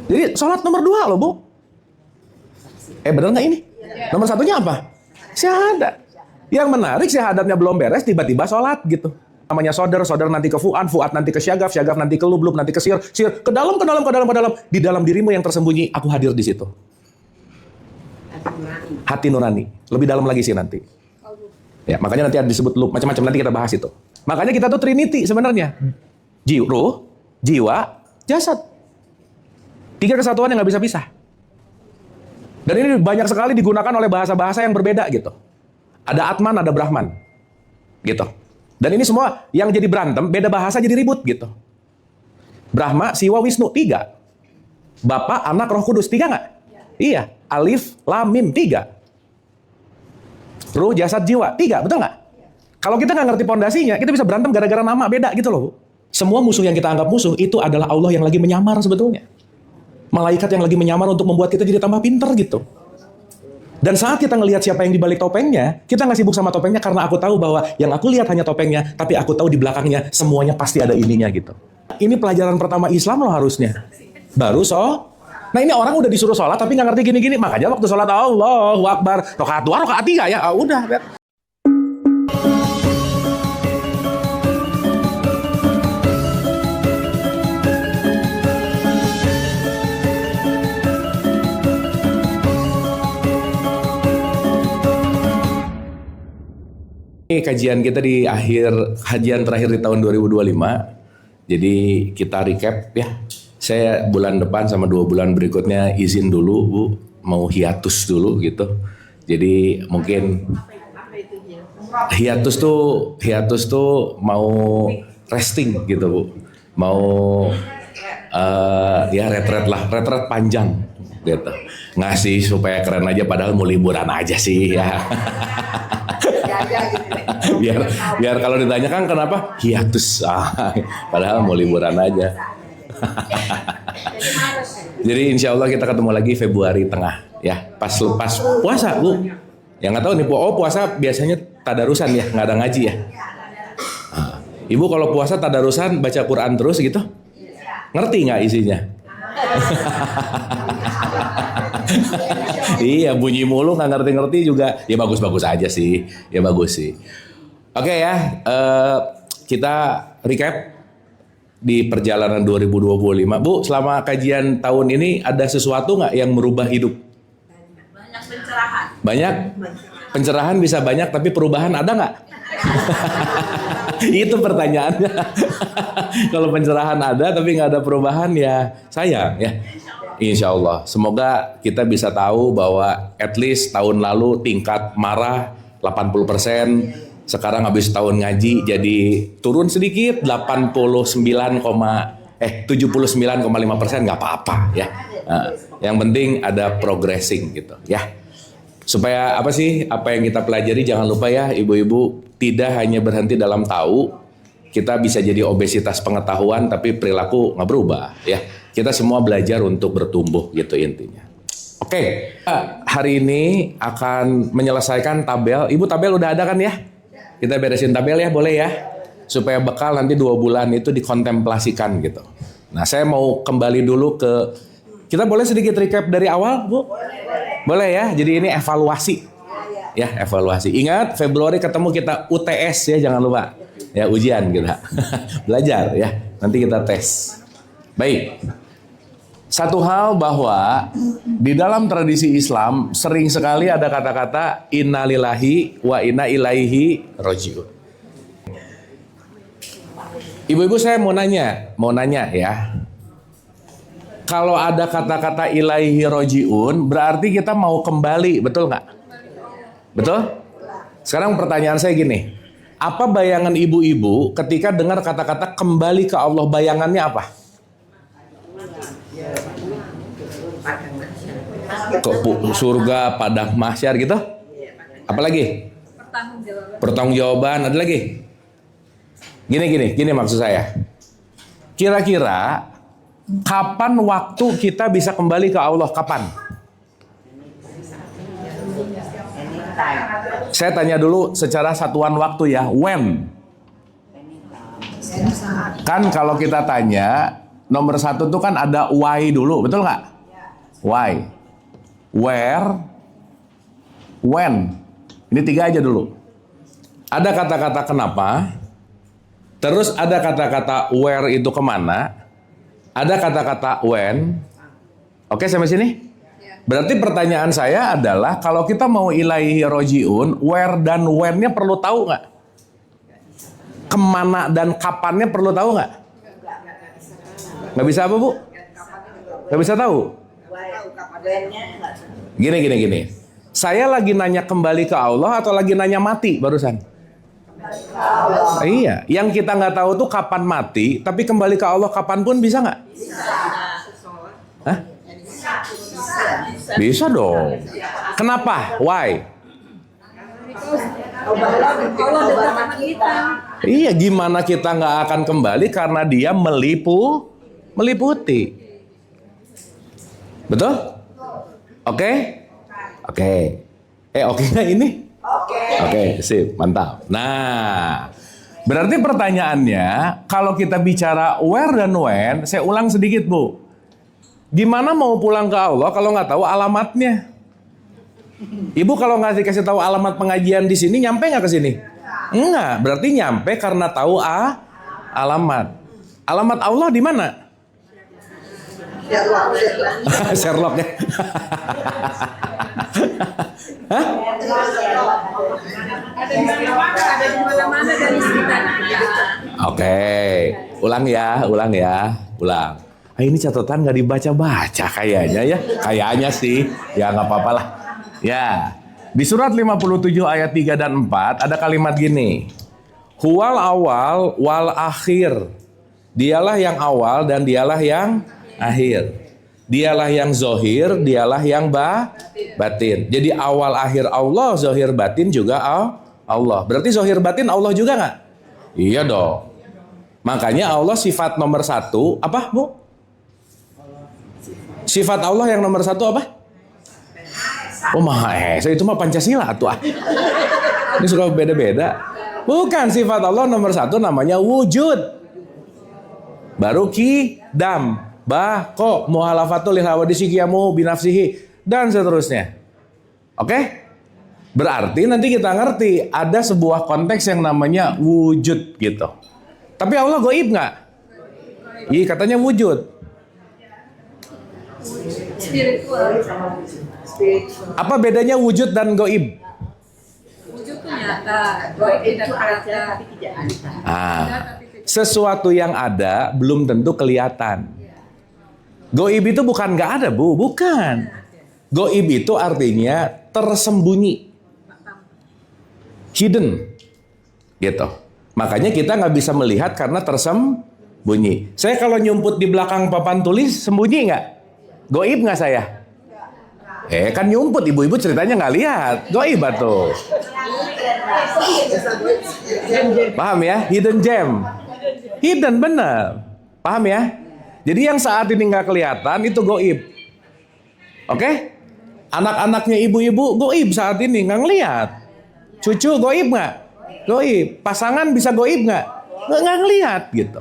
Jadi sholat nomor 2 loh Bu. Bener nggak ini? Nomor satunya apa? Syahadat. Yang menarik syahadatnya belum beres, tiba-tiba sholat gitu. Namanya sodar nanti ke fuad nanti ke syagaf nanti ke lub nanti ke sir, ke dalam. Di dalam dirimu yang tersembunyi, aku hadir di situ. Hati nurani. Lebih dalam lagi sih nanti. Ya, makanya nanti ada disebut lub, macam-macam nanti kita bahas itu. Makanya kita tuh Trinity sebenarnya. Ruh, jiwa, jasad. 3 kesatuan yang nggak bisa pisah. Dan ini banyak sekali digunakan oleh bahasa-bahasa yang berbeda gitu. Ada Atman, ada Brahman. Gitu. Dan ini semua yang jadi berantem, beda bahasa jadi ribut gitu. Brahma, Siwa, Wisnu, 3. Bapa, Anak, Roh Kudus, 3 nggak? Iya. Alif, Lam, Mim, 3. Ruh, jasad, jiwa, 3, betul nggak? Kalau kita nggak ngerti pondasinya, kita bisa berantem gara-gara nama beda gitu loh. Semua musuh yang kita anggap musuh, itu adalah Allah yang lagi menyamar sebetulnya. Malaikat yang lagi menyamar untuk membuat kita jadi tambah pinter gitu. Dan saat kita ngelihat siapa yang dibalik topengnya, kita nggak sibuk sama topengnya karena aku tahu bahwa yang aku lihat hanya topengnya, tapi aku tahu di belakangnya semuanya pasti ada ininya gitu. Ini pelajaran pertama Islam loh harusnya. Baru Nah ini orang udah disuruh sholat tapi nggak ngerti gini-gini, makanya waktu sholat Allahu Akbar, rakaat 2, rakaat 3 ya, udah. Ini kajian kita di kajian terakhir di tahun 2025. Jadi kita recap ya. Saya bulan depan sama 2 bulan berikutnya izin dulu Bu, mau hiatus dulu gitu. Jadi mungkin hiatus tuh mau resting gitu Bu. Mau ya retret panjang gitu. Ngasih supaya keren aja padahal mau liburan aja sih ya. biar kalau ditanya kan kenapa hiatus, padahal mau liburan aja. Jadi insya Allah kita ketemu lagi Februari tengah ya, pas lepas puasa Bu. Yang nggak tahu nih, puasa biasanya tadarusan ya, nggak ada ngaji ya. Ibu kalau puasa tadarusan baca Quran terus gitu, ngerti nggak isinya? Iya, bunyi mulu nggak ngerti-ngerti juga. Ya bagus-bagus aja sih. Ya bagus sih. Oke ya, kita recap di perjalanan 2025. Bu, selama kajian tahun ini ada sesuatu nggak yang merubah hidup? Banyak pencerahan. Banyak? Pencerahan bisa banyak, tapi perubahan ada nggak? Itu pertanyaannya. Kalau pencerahan ada tapi nggak ada perubahan ya sayang ya. Insya Allah. Semoga kita bisa tahu bahwa at least tahun lalu tingkat marah 80%. Sekarang habis tahun ngaji jadi turun sedikit 79,5% nggak apa-apa ya. Yang penting ada progressing gitu ya. Supaya apa yang kita pelajari jangan lupa ya ibu-ibu, tidak hanya berhenti dalam tahu, kita bisa jadi obesitas pengetahuan tapi perilaku nggak berubah ya. Kita semua belajar untuk bertumbuh gitu intinya. Oke, hari ini akan menyelesaikan tabel. Ibu tabel udah ada kan ya? Kita beresin tabel ya, boleh ya? Supaya bekal nanti 2 bulan itu dikontemplasikan gitu. Nah saya mau kembali dulu kita boleh sedikit recap dari awal Bu? Boleh ya, jadi ini evaluasi. Ya, evaluasi. Ingat Februari ketemu kita UTS ya, jangan lupa. Ya, ujian kita. Belajar ya, nanti kita tes. Baik. Satu hal bahwa di dalam tradisi Islam sering sekali ada kata-kata innalillahi wa inna ilaihi rajiun. Ibu-ibu saya mau nanya ya. Kalau ada kata-kata ilaihi rajiun berarti kita mau kembali, betul nggak? Betul? Sekarang pertanyaan saya gini. Apa bayangan ibu-ibu ketika dengar kata-kata kembali ke Allah, bayangannya apa? Ke surga, padang mahsyar gitu? Apalagi? Pertanggungjawaban. Ada lagi? Gini maksud saya. Kira-kira kapan waktu kita bisa kembali ke Allah? Kapan? Saya tanya dulu secara satuan waktu ya. When? Kan kalau kita tanya nomor 1 tuh kan ada why dulu, betul nggak? Why, where, when. Ini 3 aja dulu. Ada kata-kata kenapa, terus ada kata-kata where itu kemana, ada kata-kata when. Oke, sampai sini? Berarti pertanyaan saya adalah, kalau kita mau ilaihi rojiun, where dan when-nya perlu tahu nggak? Kemana dan kapannya perlu tahu nggak? Nggak bisa apa, Bu? Nggak bisa tahu? Gini. Saya lagi nanya kembali ke Allah atau lagi nanya mati barusan? Iya, yang kita nggak tahu tuh kapan mati, tapi kembali ke Allah kapanpun bisa nggak? Hah? Bisa dong. Kenapa? Why? Allah dekat sama kita. Iya, gimana kita nggak akan kembali karena Dia meliputi. Betul? Oke? Oke nggak ini? Oke, sip, mantap. Nah, berarti pertanyaannya, kalau kita bicara where dan when, saya ulang sedikit, Bu. Gimana mau pulang ke Allah kalau nggak tahu alamatnya? Ibu kalau nggak dikasih tahu alamat pengajian di sini, nyampe nggak ke sini? Enggak, berarti nyampe karena tahu alamat. Alamat Allah di mana? Sherlock ya. Hah? Ada di mana-mana dari sekitar kita. Oke, ulang ya. Ini catatan nggak dibaca-baca kayaknya ya. Kayaknya sih, ya nggak apa-apa lah. Ya, di surat 57 ayat 3 dan 4 ada kalimat gini. Huwal awal wal akhir. Dialah yang awal dan dialah yang akhir. Dialah yang zohir, dialah yang batin. Jadi awal akhir Allah, zohir batin juga Allah. Berarti zohir batin Allah juga nggak? Iya dong. Makanya Allah sifat nomor 1 apa, Bu? Sifat Allah yang nomor 1 apa? Oh, Maha Esa, itu mah Pancasila tuh. Ini suka beda-beda. Bukan, sifat Allah nomor 1 namanya wujud. Baru kidam, bako, muhalafatul lihawadisi kiamu binafsihi, dan seterusnya. Oke? Berarti nanti kita ngerti ada sebuah konteks yang namanya wujud gitu. Tapi Allah goib nggak? Iya, katanya wujud. Spiritual. Apa bedanya wujud dan goib? Wujud itu nyata, goib tidak kelihatan. Sesuatu yang ada belum tentu kelihatan. Goib itu bukan nggak ada, Bu, bukan. Goib itu artinya tersembunyi, hidden, gitu. Makanya kita nggak bisa melihat karena tersembunyi. Saya kalau nyumput di belakang papan tulis, sembunyi nggak? Goib nggak saya? Kan nyumput, ibu-ibu ceritanya nggak lihat. Goib tuh. Paham ya? Hidden gem. Hidden, bener. Paham ya? Jadi yang saat ini nggak kelihatan itu goib. Oke? Anak-anaknya ibu-ibu goib saat ini, nggak ngelihat. Cucu goib nggak? Goib. Pasangan bisa goib nggak? Nggak ngelihat gitu.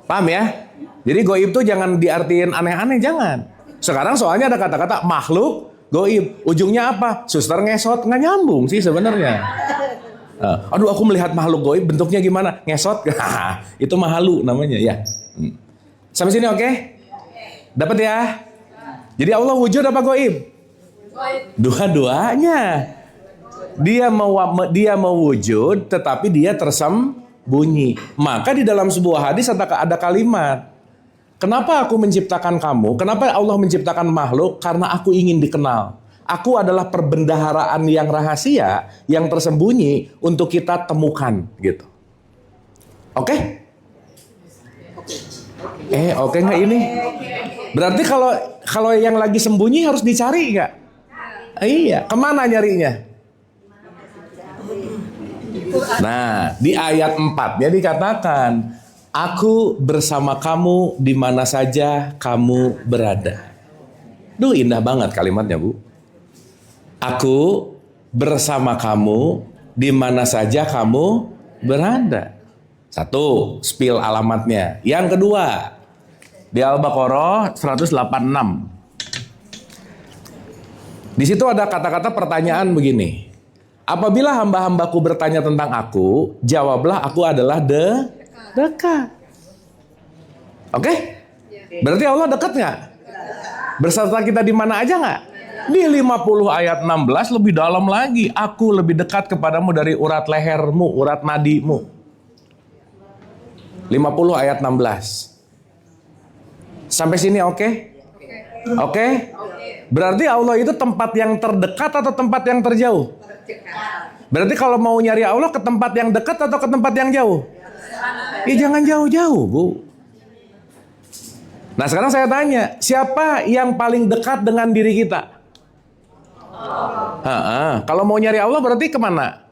Paham ya? Jadi goib tuh jangan diartiin aneh-aneh, jangan. Sekarang soalnya ada kata-kata makhluk goib. Ujungnya apa? Suster ngesot, nggak nyambung sih sebenarnya. Aduh, aku melihat makhluk goib, bentuknya gimana? Ngesot? Itu mahalu namanya ya. Sampai sini oke? Dapat ya? Jadi Allah wujud apa goib? Dua-duanya. Dia mau wujud, tetapi dia tersembunyi. Maka di dalam sebuah hadis ada kalimat. Kenapa aku menciptakan kamu? Kenapa Allah menciptakan makhluk? Karena aku ingin dikenal. Aku adalah perbendaharaan yang rahasia, yang tersembunyi untuk kita temukan, gitu. Oke? Oke nggak ini? Berarti kalau yang lagi sembunyi harus dicari nggak? Iya. Kemana nyarinya? Nah, di ayat 4-nya dikatakan, aku bersama kamu di mana saja kamu berada. Duh, indah banget kalimatnya, Bu. Aku bersama kamu di mana saja kamu berada. 1, spill alamatnya. Yang kedua, Di Al-Baqarah 186. Di situ ada kata-kata pertanyaan begini. Apabila hamba-hambaku bertanya tentang aku, jawablah aku adalah dekat. Oke? Berarti Allah dekat nggak? Berserta kita di mana aja nggak? Di 50 ayat 16 lebih dalam lagi. Aku lebih dekat kepadamu dari urat lehermu, urat nadimu. 50 ayat 16. Sampai sini oke? Oke? Berarti Allah itu tempat yang terdekat atau tempat yang terjauh? Berarti kalau mau nyari Allah ke tempat yang dekat atau ke tempat yang jauh? Jangan jauh-jauh, Bu. Nah sekarang saya tanya, siapa yang paling dekat dengan diri kita? Kalau mau nyari Allah berarti kemana?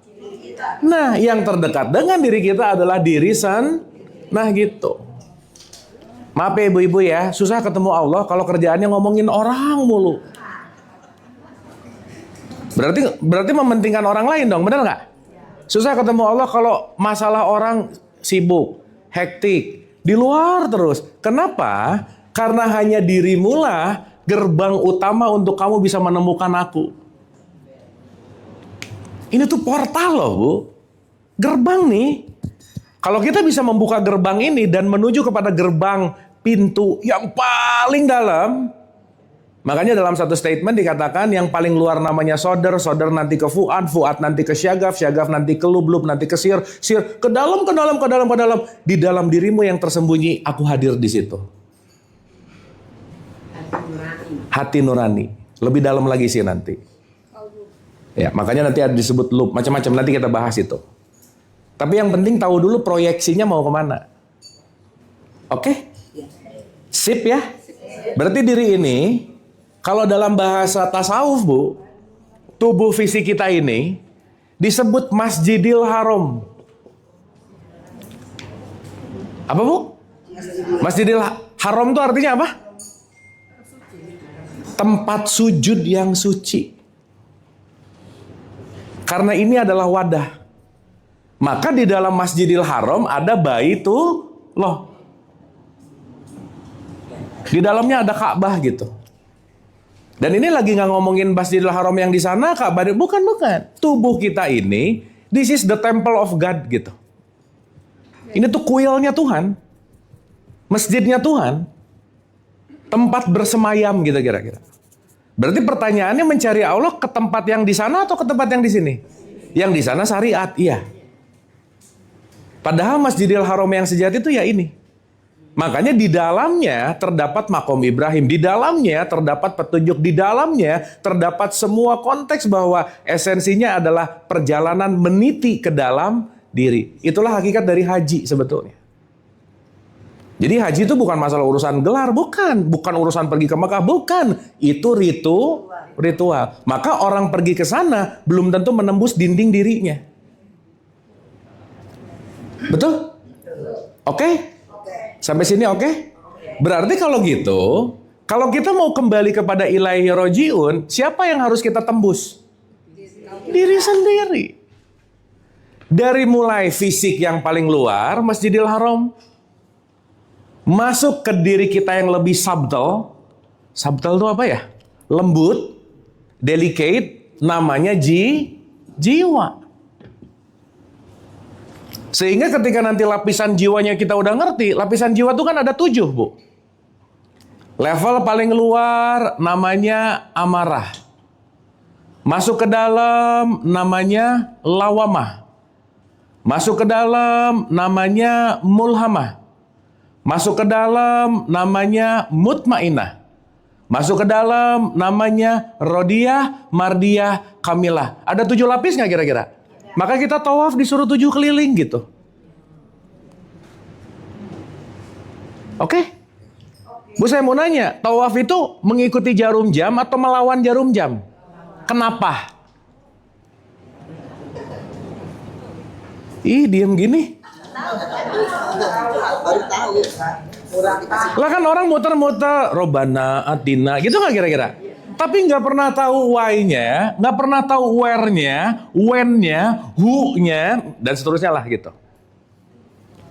Nah yang terdekat dengan diri kita adalah diri Nah gitu. Maaf ya ibu-ibu ya, susah ketemu Allah kalau kerjaannya ngomongin orang mulu. Berarti mementingkan orang lain dong, benar nggak? Susah ketemu Allah kalau masalah orang sibuk, hektik, di luar terus. Kenapa? Karena hanya dirimulah gerbang utama untuk kamu bisa menemukan aku. Ini tuh portal loh, Bu. Gerbang nih. Kalau kita bisa membuka gerbang ini dan menuju kepada gerbang pintu yang paling dalam, makanya dalam satu statement dikatakan yang paling luar namanya Sodar, Sodar nanti ke Fuad, Fuad nanti ke Syagaf, Syagaf nanti ke Lub, Lub nanti ke Sir, Sir ke dalam. Di dalam dirimu yang tersembunyi, aku hadir di situ. Hati nurani. Lebih dalam lagi sih nanti. Ya, makanya nanti ada disebut Lub, macam-macam nanti kita bahas itu. Tapi yang penting tahu dulu proyeksinya mau kemana. Oke? Sip ya? Berarti diri ini, kalau dalam bahasa tasawuf Bu, tubuh fisik kita ini disebut Masjidil Haram. Apa Bu? Masjidil Haram itu artinya apa? Tempat sujud yang suci. Karena ini adalah wadah. Maka di dalam Masjidil Haram ada Baitullah. Di dalamnya ada Ka'bah gitu. Dan ini lagi nggak ngomongin Masjidil Haram yang di sana, Ka'bah, bukan. Tubuh kita ini, this is the temple of God gitu. Ini tuh kuilnya Tuhan, masjidnya Tuhan, tempat bersemayam gitu kira-kira. Berarti pertanyaannya mencari Allah ke tempat yang di sana atau ke tempat yang di sini? Yang di sana syariat, iya. Padahal Masjidil Haram yang sejati itu ya ini. Makanya di dalamnya terdapat makom Ibrahim, di dalamnya terdapat petunjuk, di dalamnya terdapat semua konteks bahwa esensinya adalah perjalanan meniti ke dalam diri. Itulah hakikat dari haji sebetulnya. Jadi haji itu bukan masalah urusan gelar, bukan urusan pergi ke Mekah, bukan. Itu ritual. Maka orang pergi ke sana belum tentu menembus dinding dirinya. Betul? Oke? Sampai sini oke? Berarti kalau gitu, kalau kita mau kembali kepada Ilaihi Roji'un, siapa yang harus kita tembus? Diri sendiri. Dari mulai fisik yang paling luar, Masjidil Haram, masuk ke diri kita yang lebih subtle. Subtle itu apa ya? Lembut, delicate, namanya jiwa. Sehingga ketika nanti lapisan jiwanya kita udah ngerti, lapisan jiwa itu kan ada 7, Bu. Level paling luar namanya amarah. Masuk ke dalam namanya lawamah. Masuk ke dalam namanya mulhamah. Masuk ke dalam namanya mutmainah. Masuk ke dalam namanya rodiyah, mardiyah, kamilah. Ada 7 lapis nggak kira-kira? Maka kita tawaf disuruh 7 keliling gitu. Oke? Bu, saya mau nanya, tawaf itu mengikuti jarum jam atau melawan jarum jam? Kenapa? Diem gini. Lah kan orang muter-muter, Robana, Atina, gitu nggak kira-kira? Tapi nggak pernah tahu why-nya, nggak pernah tahu where-nya, when-nya, who-nya, dan seterusnya lah gitu.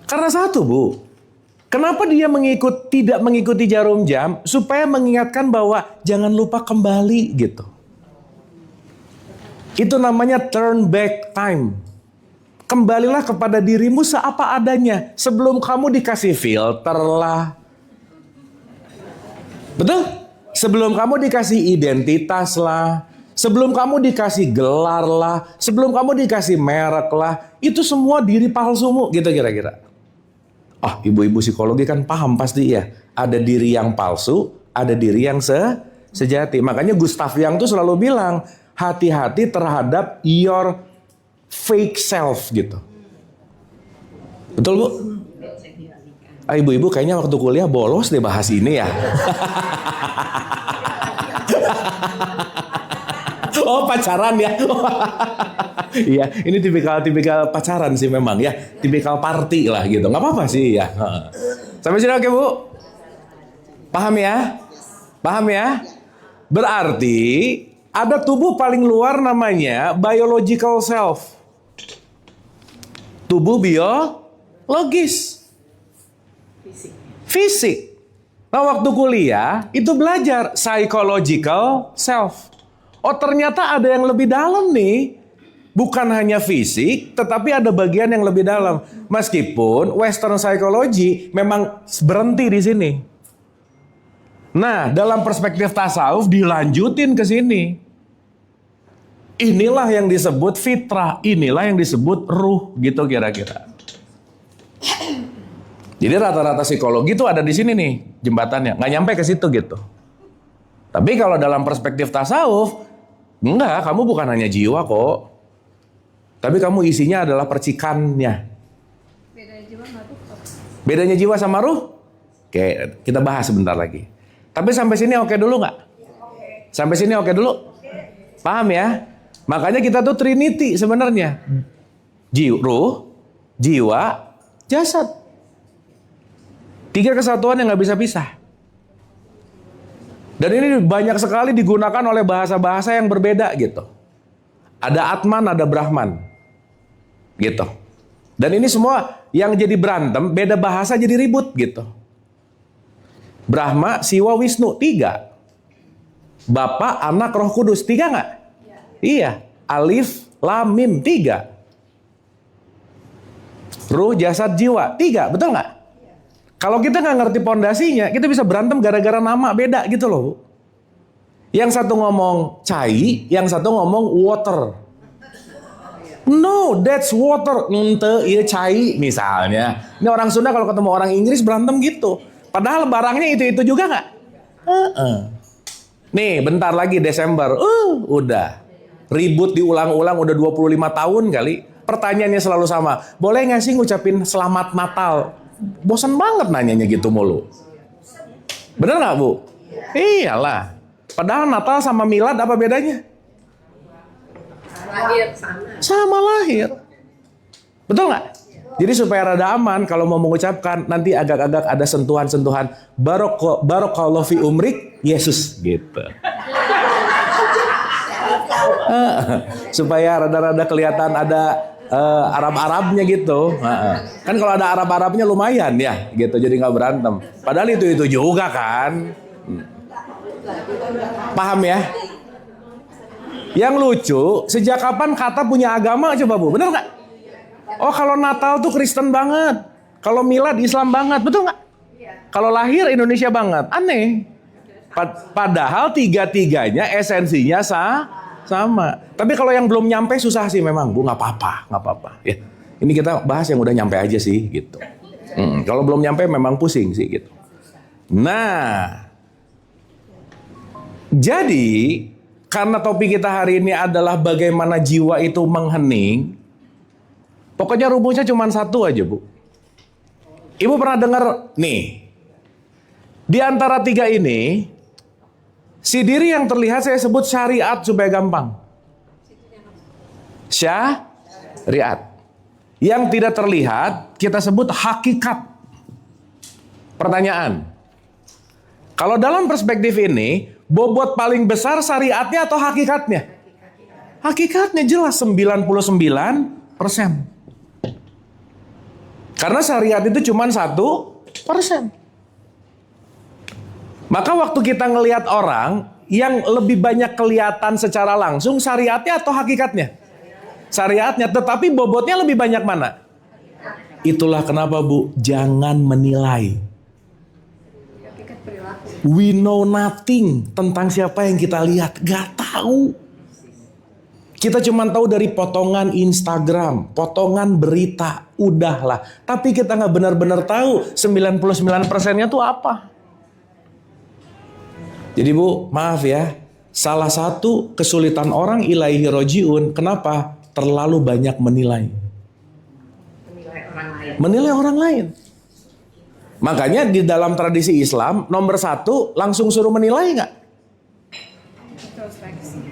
Karena satu, Bu, Kenapa dia tidak mengikuti jarum jam? Supaya mengingatkan bahwa jangan lupa kembali gitu. Itu namanya turn back time. Kembalilah kepada dirimu seapa adanya. Sebelum kamu dikasih filter lah. Betul? Sebelum kamu dikasih identitas lah. Sebelum kamu dikasih gelar lah. Sebelum kamu dikasih merek lah. Itu semua diri palsumu gitu kira-kira. Ah, ibu-ibu psikologi kan paham pasti ya. Ada diri yang palsu, ada diri yang sejati. Makanya Gustav Jung tuh selalu bilang, hati-hati terhadap your fake self gitu. Betul Bu? Ah, ibu-ibu kayaknya waktu kuliah bolos deh bahas ini ya. Oh pacaran ya. Iya, ini tipikal pacaran sih memang ya, tipikal party lah gitu. Nggak apa-apa sih ya. Sampai sini oke Bu? Paham ya? Paham ya? Berarti ada tubuh paling luar namanya biological self. Tubuh biologis. Fisik. Nah waktu kuliah itu belajar psychological self. Oh ternyata ada yang lebih dalam nih. Bukan hanya fisik, tetapi ada bagian yang lebih dalam. Meskipun Western Psychology memang berhenti di sini. Nah, dalam perspektif tasawuf dilanjutin ke sini. Inilah yang disebut fitrah, inilah yang disebut ruh, gitu kira-kira. Jadi rata-rata psikologi itu ada di sini nih jembatannya, nggak nyampe ke situ gitu. Tapi kalau dalam perspektif tasawuf, enggak, kamu bukan hanya jiwa kok. Tapi kamu isinya adalah percikannya. Bedanya jiwa sama ruh apa? Bedanya jiwa sama ruh? Oke, kita bahas sebentar lagi. Tapi sampai sini oke dulu nggak? Sampai sini oke dulu? Paham ya? Makanya kita tuh Trinity sebenarnya. Ruh, jiwa, jasad. 3 kesatuan yang nggak bisa pisah. Dan ini banyak sekali digunakan oleh bahasa-bahasa yang berbeda gitu. Ada Atman, ada Brahman. Gitu. Dan ini semua yang jadi berantem, beda bahasa jadi ribut gitu. Brahma, Siwa, Wisnu, 3. Bapa, Anak, Roh Kudus, 3 nggak? Iya. Alif, Lam, Mim, 3. Ruh, jasad, jiwa, 3, betul nggak? Kalau kita nggak ngerti pondasinya, kita bisa berantem gara-gara nama beda gitu loh. Yang satu ngomong cai, yang satu ngomong water. No, that's water. Ente, iya cai misalnya. Ini orang Sunda kalau ketemu orang Inggris berantem gitu. Padahal barangnya itu juga nggak? Nih, bentar lagi Desember. Udah. Ribut diulang-ulang udah 25 tahun kali. Pertanyaannya selalu sama. Boleh nggak sih ngucapin selamat Natal? Bosan banget nanyanya gitu mulu. Bener nggak Bu? Iyalah. Padahal Natal sama Milad apa bedanya? Lahir sama lahir. Betul nggak? Jadi supaya rada aman kalau mau mengucapkan nanti agak-agak ada sentuhan-sentuhan barokallahu fi umrik Yesus gitu. Supaya rada-rada kelihatan ada Arab-Arabnya gitu. Kan kalau ada Arab-Arabnya lumayan ya gitu, jadi nggak berantem. Padahal itu juga kan. Paham ya? Yang lucu, sejak kapan kata punya agama coba Bu? Bener nggak? Oh kalau Natal tuh Kristen banget. Kalau Milad Islam banget, betul nggak? Kalau lahir Indonesia banget, aneh. Padahal tiga-tiganya esensinya sama. Tapi kalau yang belum nyampe susah sih memang Bu, nggak apa-apa. Ya, ini kita bahas yang udah nyampe aja sih gitu. Kalau belum nyampe memang pusing sih gitu. Nah, jadi karena topik kita hari ini adalah bagaimana jiwa itu menghening. Pokoknya rumusnya cuma satu aja Bu. Ibu pernah dengar nih, di antara 3 ini, si diri yang terlihat saya sebut syariat supaya gampang. Syariat. Yang tidak terlihat kita sebut hakikat. Pertanyaan, kalau dalam perspektif ini, bobot paling besar syariatnya atau hakikatnya? Hakikatnya jelas 99%. Karena syariat itu cuma satu Maka waktu kita ngelihat orang yang lebih banyak kelihatan secara langsung syariatnya atau hakikatnya? Syariatnya, tetapi bobotnya lebih banyak mana? Itulah kenapa Bu, jangan menilai. Hakikat perilaku. We know nothing tentang siapa yang kita lihat, gak tahu. Kita cuma tahu dari potongan Instagram, potongan berita, udahlah. Tapi kita nggak benar-benar tahu 99%-nya tuh apa. Jadi Bu, maaf ya, salah satu kesulitan orang ilaihi rojiun, kenapa? Terlalu banyak menilai. Menilai orang lain. Makanya di dalam tradisi Islam, nomor 1 langsung suruh menilai nggak?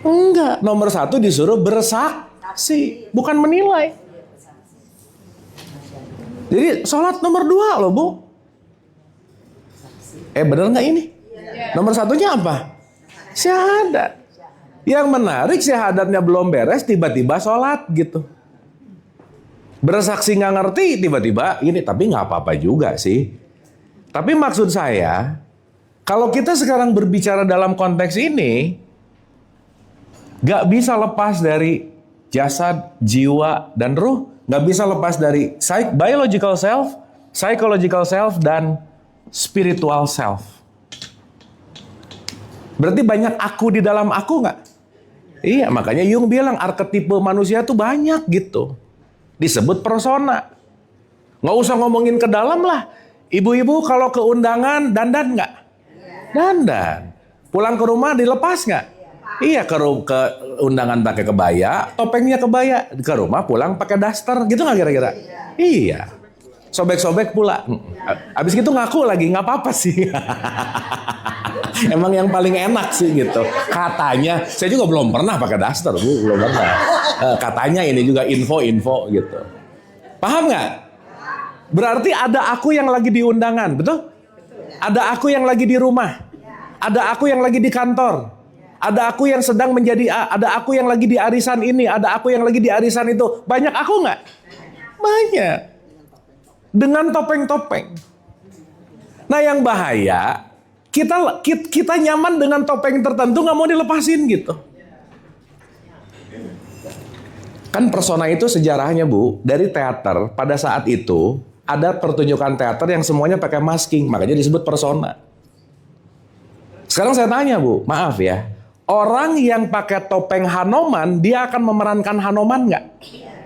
Enggak, nomor 1 disuruh bersaksi, bukan menilai. Jadi sholat nomor 2 loh Bu. Bener nggak ini? Nomor 1-nya apa? Syahadat. Yang menarik syahadatnya belum beres, tiba-tiba sholat gitu. Bersaksi nggak ngerti, tiba-tiba ini, tapi nggak apa-apa juga sih. Tapi maksud saya, kalau kita sekarang berbicara dalam konteks ini, gak bisa lepas dari jasad, jiwa, dan ruh. Gak bisa lepas dari biological self, psychological self, dan spiritual self. Berarti banyak aku di dalam aku gak? Iya, makanya Jung bilang arketipe manusia tuh banyak gitu. Disebut persona. Gak usah ngomongin ke dalam lah. Ibu-ibu kalau ke undangan dandan gak? Dandan. Pulang ke rumah dilepas gak? Iya, ke undangan pakai kebaya, topengnya kebaya. Ke rumah pulang pakai daster, gitu nggak kira-kira? Iya. Sobek-sobek pula. Abis gitu ngaku lagi, nggak apa-apa sih. Emang yang paling enak sih gitu. Katanya, saya juga belum pernah pakai daster, Bu, belum pernah. Katanya ini juga info-info gitu. Paham nggak? Berarti ada aku yang lagi di undangan, betul? Ada aku yang lagi di rumah. Ada aku yang lagi di kantor. Ada aku yang sedang menjadi ada aku yang lagi di arisan ini, ada aku yang lagi di arisan itu. Banyak aku nggak? Banyak. Dengan topeng-topeng. Nah yang bahaya, kita nyaman dengan topeng tertentu, nggak mau dilepasin gitu. Kan persona itu sejarahnya Bu, dari teater pada saat itu ada pertunjukan teater yang semuanya pakai masking, makanya disebut persona. Sekarang saya tanya Bu, maaf ya. Orang yang pakai topeng Hanoman, dia akan memerankan Hanoman nggak?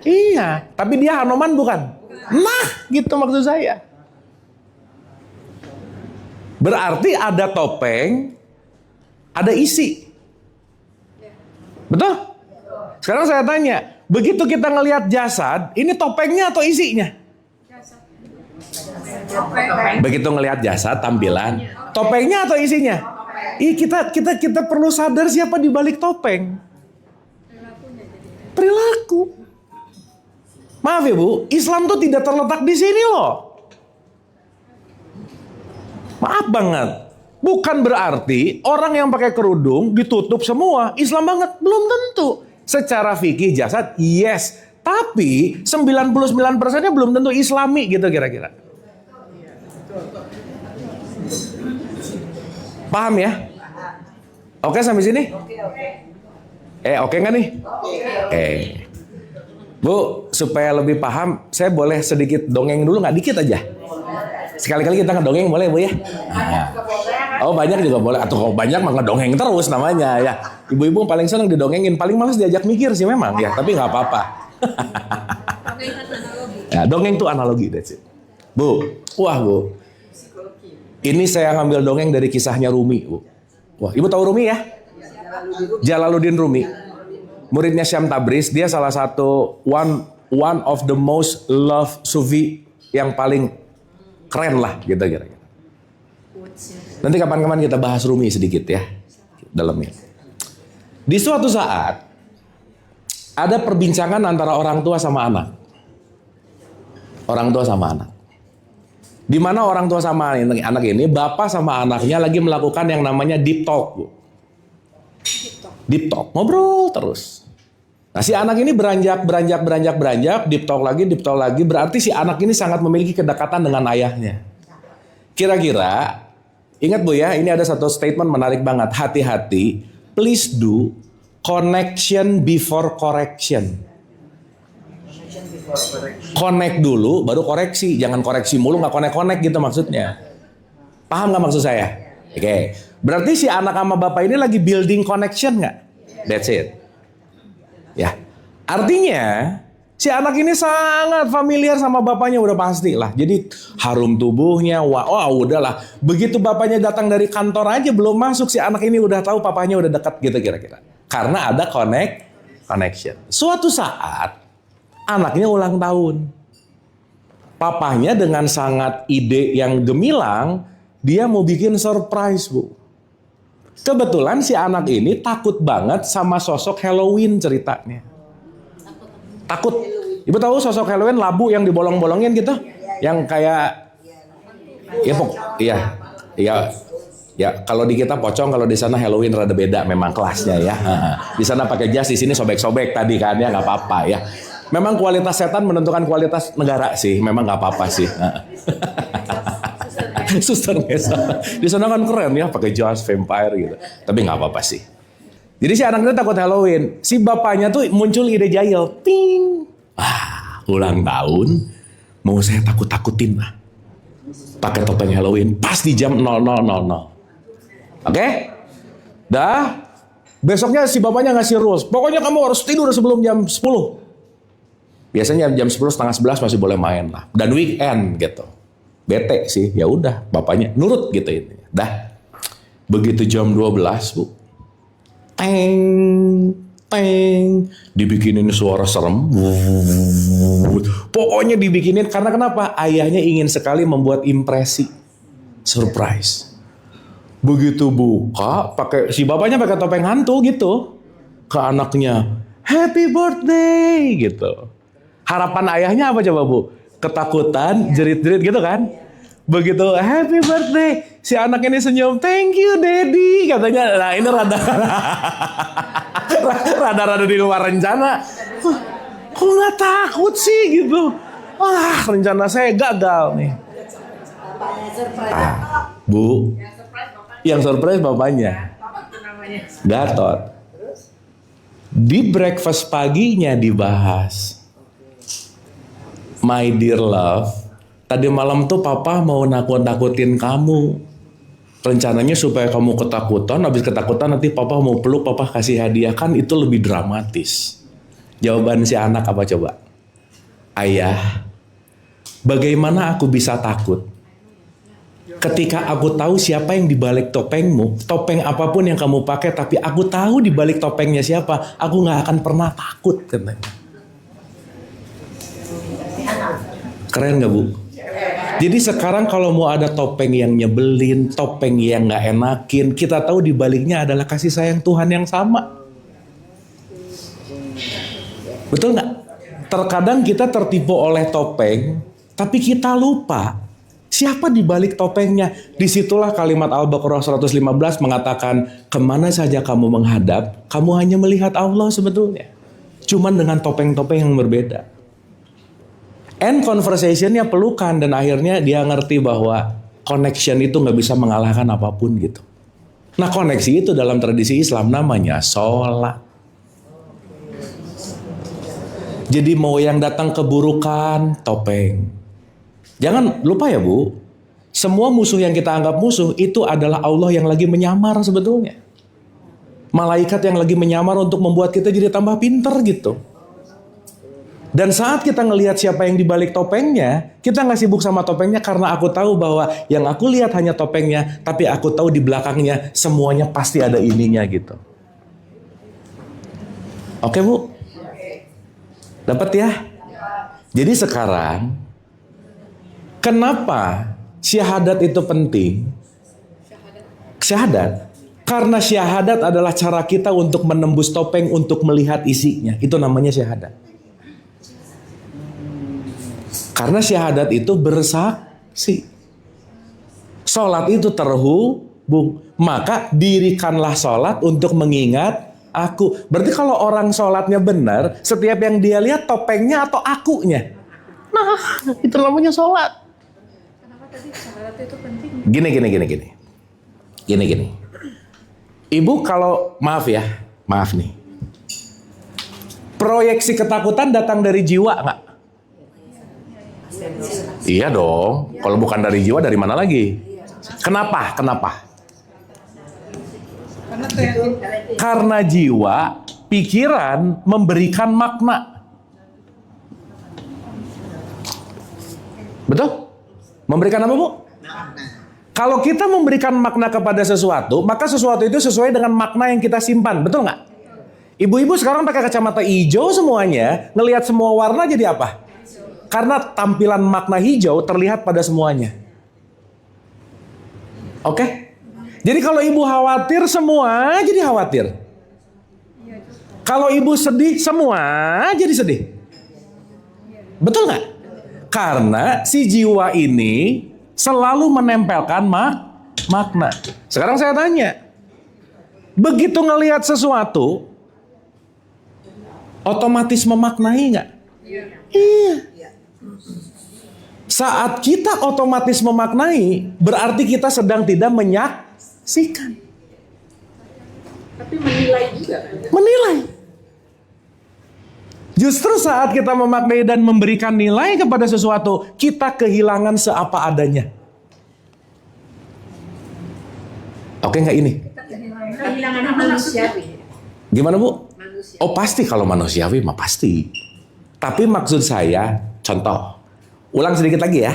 Iya, tapi dia Hanoman bukan? Nah, gitu maksud saya. Berarti ada topeng, ada isi. Betul? Sekarang saya tanya, begitu kita ngelihat jasad, ini topengnya atau isinya? Begitu ngelihat jasad, tampilan, topengnya atau isinya? Kita perlu sadar siapa di balik topeng. Perilaku. Maaf ya Bu, Islam tuh tidak terletak di sini loh. Maaf banget. Bukan berarti orang yang pakai kerudung ditutup semua Islam banget, belum tentu. Secara fikih jasad yes, tapi 99%-nya belum tentu Islami gitu kira-kira. Paham ya? Oke sampai sini? Oke nggak nih? Bu, supaya lebih paham, saya boleh sedikit dongeng dulu nggak? Dikit aja. Sekali-kali kita ngedongeng boleh Bu ya? Oh banyak juga boleh. Atau kalau banyak mah ngedongeng terus namanya ya. Ibu-ibu paling senang didongengin, paling males diajak mikir sih memang ya. Tapi nggak apa-apa. Ya, dongeng tuh analogi, that's it. Bu, wah Bu. Ini saya ngambil dongeng dari kisahnya Rumi, Bu. Wah, Ibu tahu Rumi ya? Jalaluddin Rumi. Muridnya Syam Tabriz, dia salah satu one of the most loved Sufi yang paling keren lah gitu kira-kira. Nanti kapan-kapan kita bahas Rumi sedikit ya dalamnya. Di suatu saat ada perbincangan antara orang tua sama anak. Orang tua sama anak. Di mana orang tua sama anak ini, bapak sama anaknya lagi melakukan yang namanya deep talk. Deep talk, ngobrol terus. Nah si anak ini beranjak, deep talk lagi, berarti si anak ini sangat memiliki kedekatan dengan ayahnya. Kira-kira, ingat Bu ya, ini ada satu statement menarik banget. Hati-hati, please do connection before correction. Connect dulu, baru koreksi. Jangan koreksi mulu, nggak connect-connect gitu maksudnya. Paham nggak maksud saya? Oke. Berarti si anak sama bapak ini lagi building connection nggak? That's it. Ya. Artinya, si anak ini sangat familiar sama bapaknya udah pasti lah. Jadi harum tubuhnya, wah udahlah. Begitu bapaknya datang dari kantor aja belum masuk, si anak ini udah tahu papahnya udah dekat gitu kira-kira. Karena ada connection. Suatu saat, anaknya ulang tahun. Papahnya dengan sangat ide yang gemilang, dia mau bikin surprise, Bu. Kebetulan si anak ini takut banget sama sosok Halloween ceritanya. Takut. Ibu tahu sosok Halloween labu yang dibolong-bolongin gitu? Yang kayak ya kalau di kita pocong, kalau di sana Halloween rada beda memang kelasnya ya. Di sana pakai jas, di sini sobek-sobek tadi kan ya, nggak apa-apa ya. Memang kualitas setan menentukan kualitas negara sih, memang nggak apa-apa sih. Suster Nesa. Di sana kan keren ya, pakai jas vampire gitu. Tapi nggak apa-apa sih. Jadi si anak itu takut Halloween. Si bapaknya tuh muncul ide jahil. Ping. Ulang tahun. Mau saya takut-takutin lah. Pakai topeng Halloween. Pas di jam 00.00. Oke? Dah. Besoknya si bapaknya ngasih rules. Pokoknya kamu harus tidur sebelum jam 10. Biasanya jam 10 setengah 11 masih boleh main lah. Dan weekend gitu. Bete sih, ya udah bapaknya nurut gitu ini. Dah. Begitu jam 12, Bu. Teng, dibikinin suara serem. Pokoknya dibikinin karena kenapa? Ayahnya ingin sekali membuat impresi. Surprise. Begitu buka, si bapaknya pakai topeng hantu gitu. Ke anaknya, happy birthday gitu. Harapan ayahnya apa coba, Bu? Ketakutan, jerit-jerit gitu kan. Begitu happy birthday, si anak ini senyum, thank you daddy katanya. Nah ini rada di luar rencana. Kok nggak takut sih gitu? Wah, rencana saya gagal nih. Bu, yang surprise bapaknya. Gatot. Di breakfast paginya dibahas. My dear love, tadi malam tuh papa mau nakut-nakutin kamu. Rencananya supaya kamu ketakutan, habis ketakutan nanti papa mau peluk, papa kasih hadiah, kan itu lebih dramatis. Jawaban si anak apa coba? Ayah, bagaimana aku bisa takut? Ketika aku tahu siapa yang dibalik topengmu, topeng apapun yang kamu pakai, tapi aku tahu dibalik topengnya siapa, aku gak akan pernah takut, katanya. Keren gak, Bu? Jadi sekarang kalau mau ada topeng yang nyebelin, topeng yang gak enakin, kita tahu dibaliknya adalah kasih sayang Tuhan yang sama. Betul gak? Terkadang kita tertipu oleh topeng, tapi kita lupa siapa dibalik topengnya. Disitulah kalimat Al-Baqarah 115 mengatakan, kemana saja kamu menghadap, kamu hanya melihat Allah sebetulnya. Cuman dengan topeng-topeng yang berbeda. End conversationnya pelukan, dan akhirnya dia ngerti bahwa connection itu gak bisa mengalahkan apapun gitu. Nah koneksi itu dalam tradisi Islam namanya sholat. Jadi mau yang datang keburukan, topeng. Jangan lupa ya, Bu, semua musuh yang kita anggap musuh itu adalah Allah yang lagi menyamar sebetulnya. Malaikat yang lagi menyamar untuk membuat kita jadi tambah pinter gitu. Dan saat kita ngelihat siapa yang dibalik topengnya, kita nggak sibuk sama topengnya karena aku tahu bahwa yang aku lihat hanya topengnya, tapi aku tahu di belakangnya semuanya pasti ada ininya gitu. Oke, Bu? Dapat ya? Jadi sekarang, kenapa syahadat itu penting? Syahadat? Karena syahadat adalah cara kita untuk menembus topeng untuk melihat isinya. Itu namanya syahadat. Karena syahadat itu bersaksi. Sholat itu terhubung. Maka dirikanlah sholat untuk mengingat aku. Berarti kalau orang sholatnya benar, setiap yang dia lihat topengnya atau akunya. Nah, itu namanya sholat. tadi syarat itu penting. Gini. Ibu kalau maaf nih. Proyeksi ketakutan datang dari jiwa nggak? Iya dong. Kalau bukan dari jiwa, dari mana lagi? Kenapa? Karena jiwa, pikiran memberikan makna. Betul? Memberikan apa, Bu? Kalau kita memberikan makna kepada sesuatu, maka sesuatu itu sesuai dengan makna yang kita simpan. Betul nggak? Ibu-ibu sekarang pakai kacamata hijau semuanya, ngelihat semua warna jadi apa? Karena tampilan makna hijau terlihat pada semuanya. Oke? Jadi kalau ibu khawatir, semua jadi khawatir. Kalau ibu sedih, semua jadi sedih. Betul nggak? Karena si jiwa ini selalu menempelkan makna. Sekarang saya tanya, begitu ngelihat sesuatu, otomatis memaknai nggak? Iya. Saat kita otomatis memaknai, berarti kita sedang tidak menyaksikan. Tapi menilai juga kan? Menilai. Justru saat kita memaknai dan memberikan nilai kepada sesuatu, kita kehilangan seapa adanya. Oke nggak ini? Kehilangan manusiawi. Gimana, Bu? Oh pasti, kalau manusiawi mah pasti. Tapi maksud saya, contoh. Ulang sedikit lagi ya.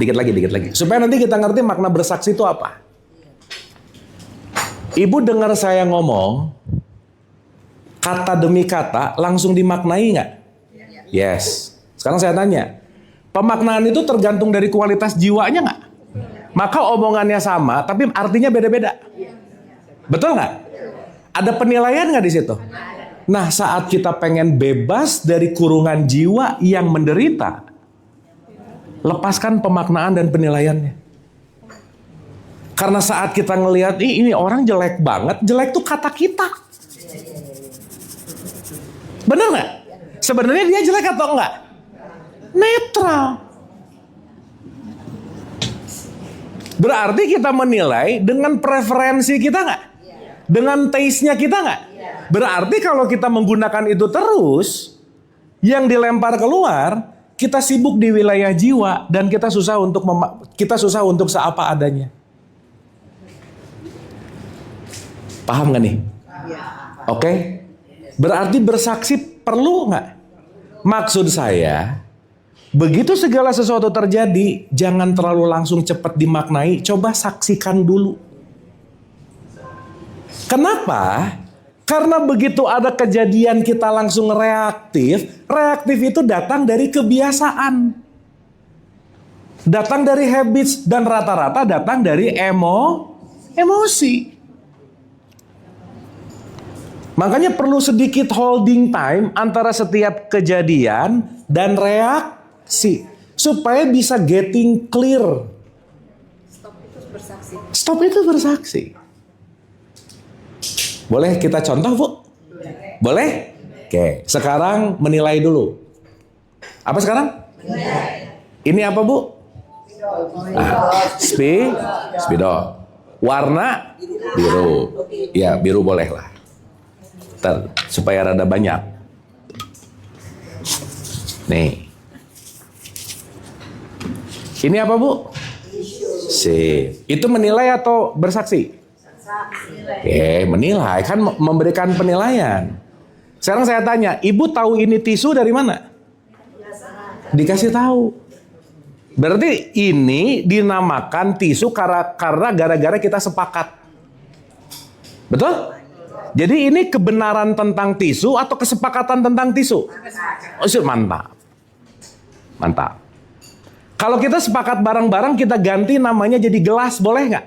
Dikit lagi. Supaya nanti kita ngerti makna bersaksi itu apa. Ibu dengar saya ngomong, kata demi kata langsung dimaknai nggak? Yes. Sekarang saya tanya, pemaknaan itu tergantung dari kualitas jiwanya nggak? Maka omongannya sama, tapi artinya beda-beda. Betul nggak? Ada penilaian nggak di situ? Nah, saat kita pengen bebas dari kurungan jiwa yang menderita, lepaskan pemaknaan dan penilaiannya. Karena saat kita ngelihat, ini orang jelek banget, jelek tuh kata kita. Bener nggak? Sebenarnya dia jelek atau enggak? Netral. Berarti kita menilai dengan preferensi kita nggak? Dengan taste-nya kita nggak? Berarti kalau kita menggunakan itu terus, yang dilempar keluar, kita sibuk di wilayah jiwa dan kita susah untuk seapa adanya. Paham nggak nih? Oke? Berarti bersaksi perlu nggak? Maksud saya, begitu segala sesuatu terjadi, jangan terlalu langsung cepat dimaknai, coba saksikan dulu. Kenapa? Karena begitu ada kejadian kita langsung reaktif. Reaktif itu datang dari kebiasaan. Datang dari habits dan rata-rata datang dari emosi. Makanya perlu sedikit holding time antara setiap kejadian dan reaksi. Supaya bisa getting clear. Stop itu bersaksi. Boleh kita contoh, Bu? Boleh? Oke, sekarang menilai dulu. Apa sekarang? Ini apa, Bu? Spidol. Warna biru. Ya, biru boleh lah. Supaya rada banyak. Nih. Ini apa, Bu? Sip. Itu menilai atau bersaksi? Oke, menilai, kan memberikan penilaian. Sekarang saya tanya, Ibu tahu ini tisu dari mana? Dikasih tahu. Berarti ini dinamakan tisu karena gara-gara kita sepakat. Betul? Jadi ini kebenaran tentang tisu atau kesepakatan tentang tisu? Oh, mantap. Mantap. Kalau kita sepakat bareng-bareng, kita ganti namanya jadi gelas, boleh nggak?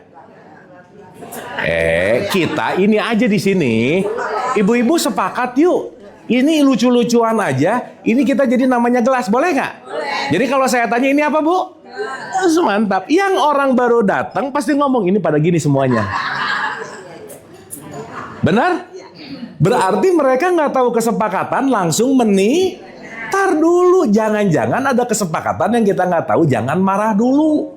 Kita ini aja di sini, ibu-ibu sepakat yuk. Ini lucu-lucuan aja. Ini kita jadi namanya gelas, boleh nggak? Boleh. Jadi kalau saya tanya ini apa, Bu? Mantap. Yang orang baru datang pasti ngomong ini pada gini semuanya. Benar? Berarti mereka nggak tahu kesepakatan, langsung tar dulu. Jangan-jangan ada kesepakatan yang kita nggak tahu. Jangan marah dulu.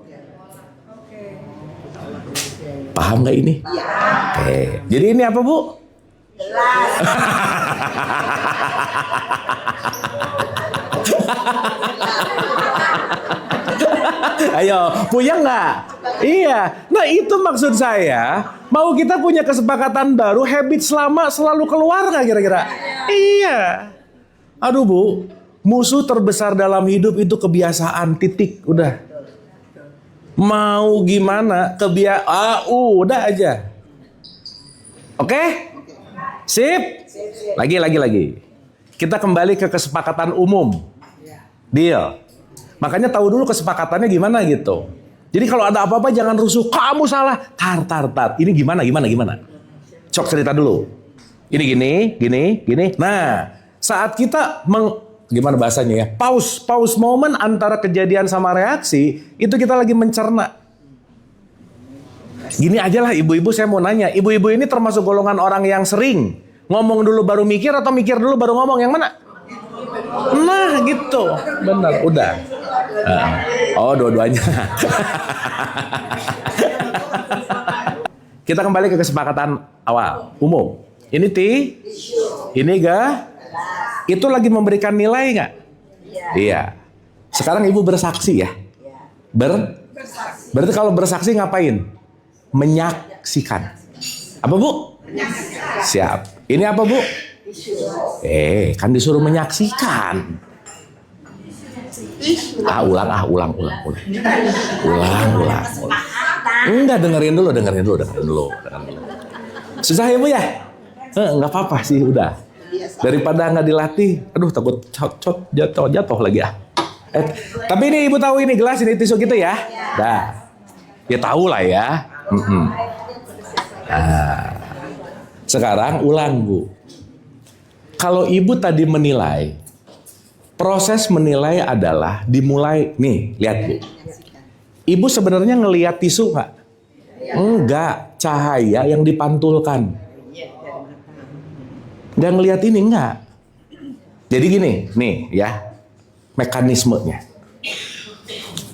Paham nggak ini? Oke. Jadi ini apa, Bu? Gelas. Ayo, punya nggak? Iya. Nah itu maksud saya. Mau kita punya kesepakatan baru, habit selama selalu keluar nggak kira-kira? Iya. Aduh Bu, musuh terbesar dalam hidup itu kebiasaan, titik, udah. Mau gimana? Udah aja. Oke? Sip? Lagi. Kita kembali ke kesepakatan umum. Deal. Makanya tahu dulu kesepakatannya gimana gitu. Jadi kalau ada apa-apa jangan rusuh. Kamu salah. Tar. Ini gimana? Cok cerita dulu. Ini gini. Nah, saat kita gimana bahasanya ya? Pause moment antara kejadian sama reaksi, itu kita lagi mencerna. Gini aja lah ibu-ibu, saya mau nanya. Ibu-ibu ini termasuk golongan orang yang sering ngomong dulu baru mikir atau mikir dulu baru ngomong? Yang mana? Nah gitu. Benar, udah. Dua-duanya. Kita kembali ke kesepakatan awal, umum. Ini ini itu lagi memberikan nilai nggak? Iya. Sekarang ibu bersaksi ya? Berarti kalau bersaksi ngapain? Menyaksikan. Apa Bu? Siap. Ini apa Bu? Kan disuruh menyaksikan. Ulang. Enggak, dengerin dulu. Susah ya Bu ya? Enggak apa-apa sih, udah. Daripada nggak dilatih, aduh takut jatuh lagi ya. Tapi ini ibu tahu ini gelas, ini tisu gitu ya? Dah. Ya tahu lah ya. Nah, sekarang ulang Bu. Kalau ibu tadi menilai, proses menilai adalah dimulai, nih lihat Bu. Ibu sebenarnya ngelihat tisu nggak? Enggak, cahaya yang dipantulkan. Nggak ngelihat ini enggak. Jadi gini, nih ya, mekanismenya.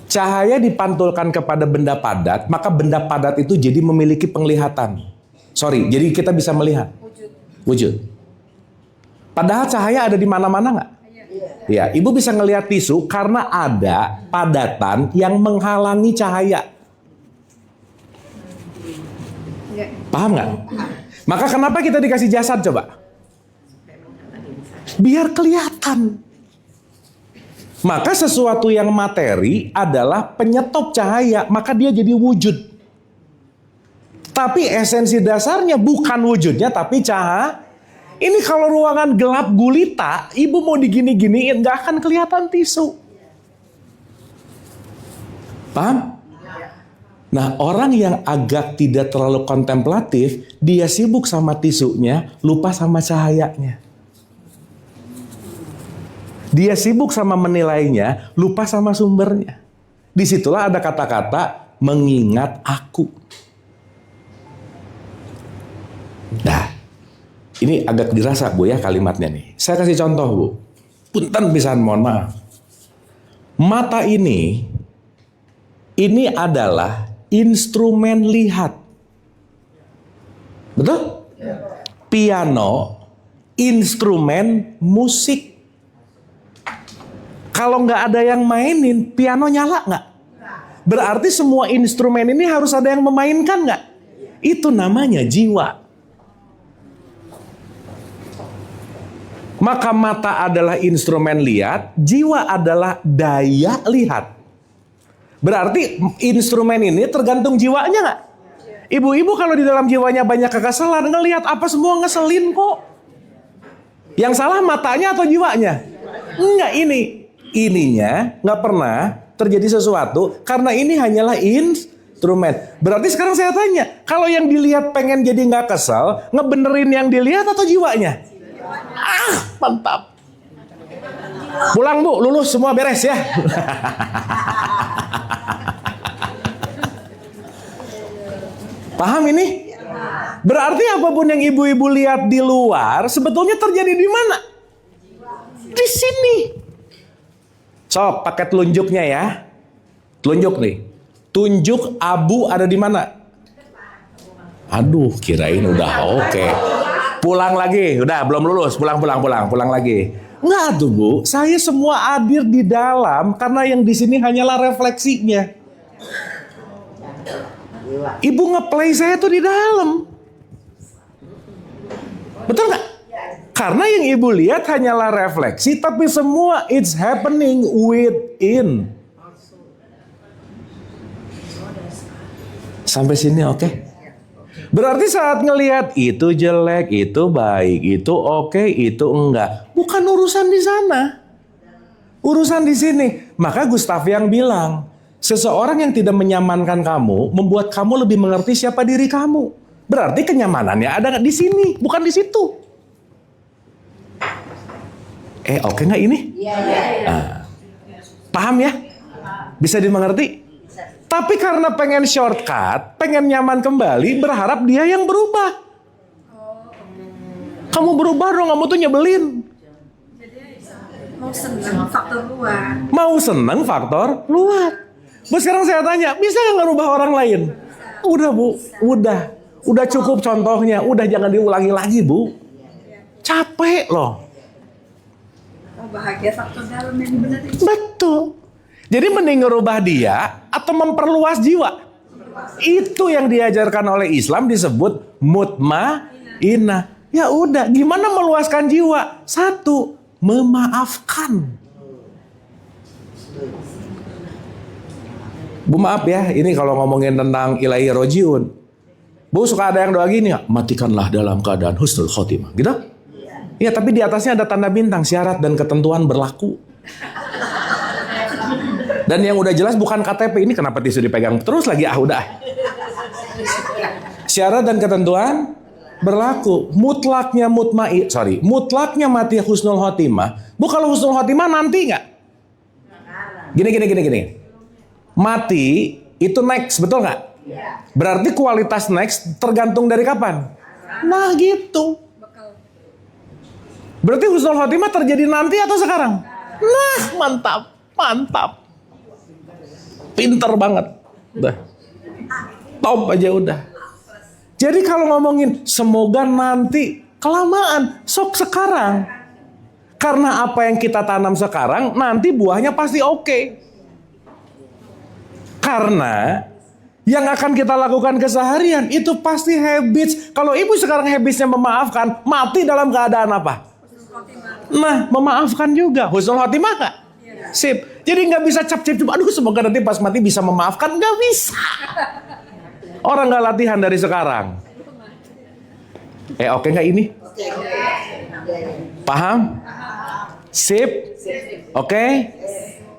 Cahaya dipantulkan kepada benda padat, maka benda padat itu jadi memiliki penglihatan. Jadi kita bisa melihat wujud. Padahal cahaya ada di mana-mana nggak? Ya, ibu bisa ngelihat tisu karena ada padatan yang menghalangi cahaya. Paham nggak? Maka kenapa kita dikasih jasad coba? Biar kelihatan. Maka sesuatu yang materi adalah penyetop cahaya, maka dia jadi wujud. Tapi esensi dasarnya bukan wujudnya, tapi cahaya. Ini kalau ruangan gelap gulita, ibu mau digini-giniin, gak akan kelihatan tisu. Paham? Nah, orang yang agak tidak terlalu kontemplatif, dia sibuk sama tisunya, lupa sama cahayanya. Dia sibuk sama menilainya, lupa sama sumbernya. Disitulah ada kata-kata mengingat aku. Nah, ini agak dirasa Bu ya kalimatnya nih. Saya kasih contoh Bu. Punten pisan, mohon maaf. Mata ini adalah instrumen lihat. Betul? Piano, instrumen musik. Kalau nggak ada yang mainin, piano nyala nggak? Berarti semua instrumen ini harus ada yang memainkan nggak? Itu namanya jiwa. Maka mata adalah instrumen lihat, jiwa adalah daya lihat. Berarti instrumen ini tergantung jiwanya nggak? Ibu-ibu kalau di dalam jiwanya banyak kekesalan, ngelihat apa semua ngeselin kok. Yang salah matanya atau jiwanya? Enggak, ininya nggak pernah terjadi sesuatu karena ini hanyalah instrumen. Berarti sekarang saya tanya, kalau yang dilihat pengen jadi nggak kesel, ngebenerin yang dilihat atau jiwanya? Mantap. Pulang Bu, lulus semua beres ya. Paham ini? Berarti apapun yang ibu-ibu lihat di luar sebetulnya terjadi di mana? Di sini. Sok, pakai telunjuknya ya. Telunjuk nih. Tunjuk abu ada di mana? Aduh, kirain udah oke. Pulang lagi, udah belum lulus, pulang lagi. Enggak tuh Bu, saya semua hadir di dalam karena yang di sini hanyalah refleksinya. Ibu ngeplay saya tuh di dalam. Betul nggak? Karena yang ibu lihat hanyalah refleksi, tapi semua it's happening within. Sampai sini oke? Berarti saat ngelihat itu jelek, itu baik, itu oke, itu enggak. Bukan urusan di sana. Urusan di sini. Maka Gustav yang bilang, seseorang yang tidak menyamankan kamu, membuat kamu lebih mengerti siapa diri kamu. Berarti kenyamanannya ada di sini, bukan di situ. Oke nggak ini? Iya. Paham ya? Bisa dimengerti? Tapi karena pengen shortcut, pengen nyaman kembali, berharap dia yang berubah. Kamu berubah dong, kamu tuh nyebelin. Mau seneng faktor luar. Mau seneng faktor luar. Bu, sekarang saya tanya, bisa nggak ngerubah orang lain? Udah Bu, udah cukup contohnya, udah jangan diulangi lagi Bu. Capek loh. Mau bahagia faktor dalam yang benar itu. Betul. Jadi mending ngerubah dia atau memperluas jiwa. Itu yang diajarkan oleh Islam disebut mutmainah. Ya udah, gimana meluaskan jiwa? Satu, memaafkan. Bu maaf ya, ini kalau ngomongin tentang ilahi rojiun. Bu suka ada yang doa gini, matikanlah dalam keadaan husnul khotimah. Gitu? Iya, tapi di atasnya ada tanda bintang, syarat dan ketentuan berlaku. Dan yang udah jelas bukan KTP, ini kenapa tisu dipegang terus lagi, udah. Syarat dan ketentuan berlaku. Mutlaknya mutlaknya mati husnul khotimah. Bu kalau husnul khotimah nanti nggak? Gini. Mati itu next, betul nggak? Berarti kualitas next tergantung dari kapan? Nah gitu. Berarti husnul khotimah terjadi nanti atau sekarang? Nah mantap. Pinter banget. Udah. Top aja udah. Jadi kalau ngomongin semoga nanti, kelamaan, sok sekarang. Karena apa yang kita tanam sekarang, nanti buahnya pasti oke. Karena yang akan kita lakukan keseharian itu pasti habits. Kalau ibu sekarang habitsnya memaafkan, mati dalam keadaan apa? Nah, memaafkan juga. Husnul khotimah nggak? Sip. Jadi nggak bisa cap-cap. Aduh, semoga nanti pas mati bisa memaafkan. Nggak bisa. Orang nggak latihan dari sekarang. Oke nggak ini? Paham? Sip? Oke?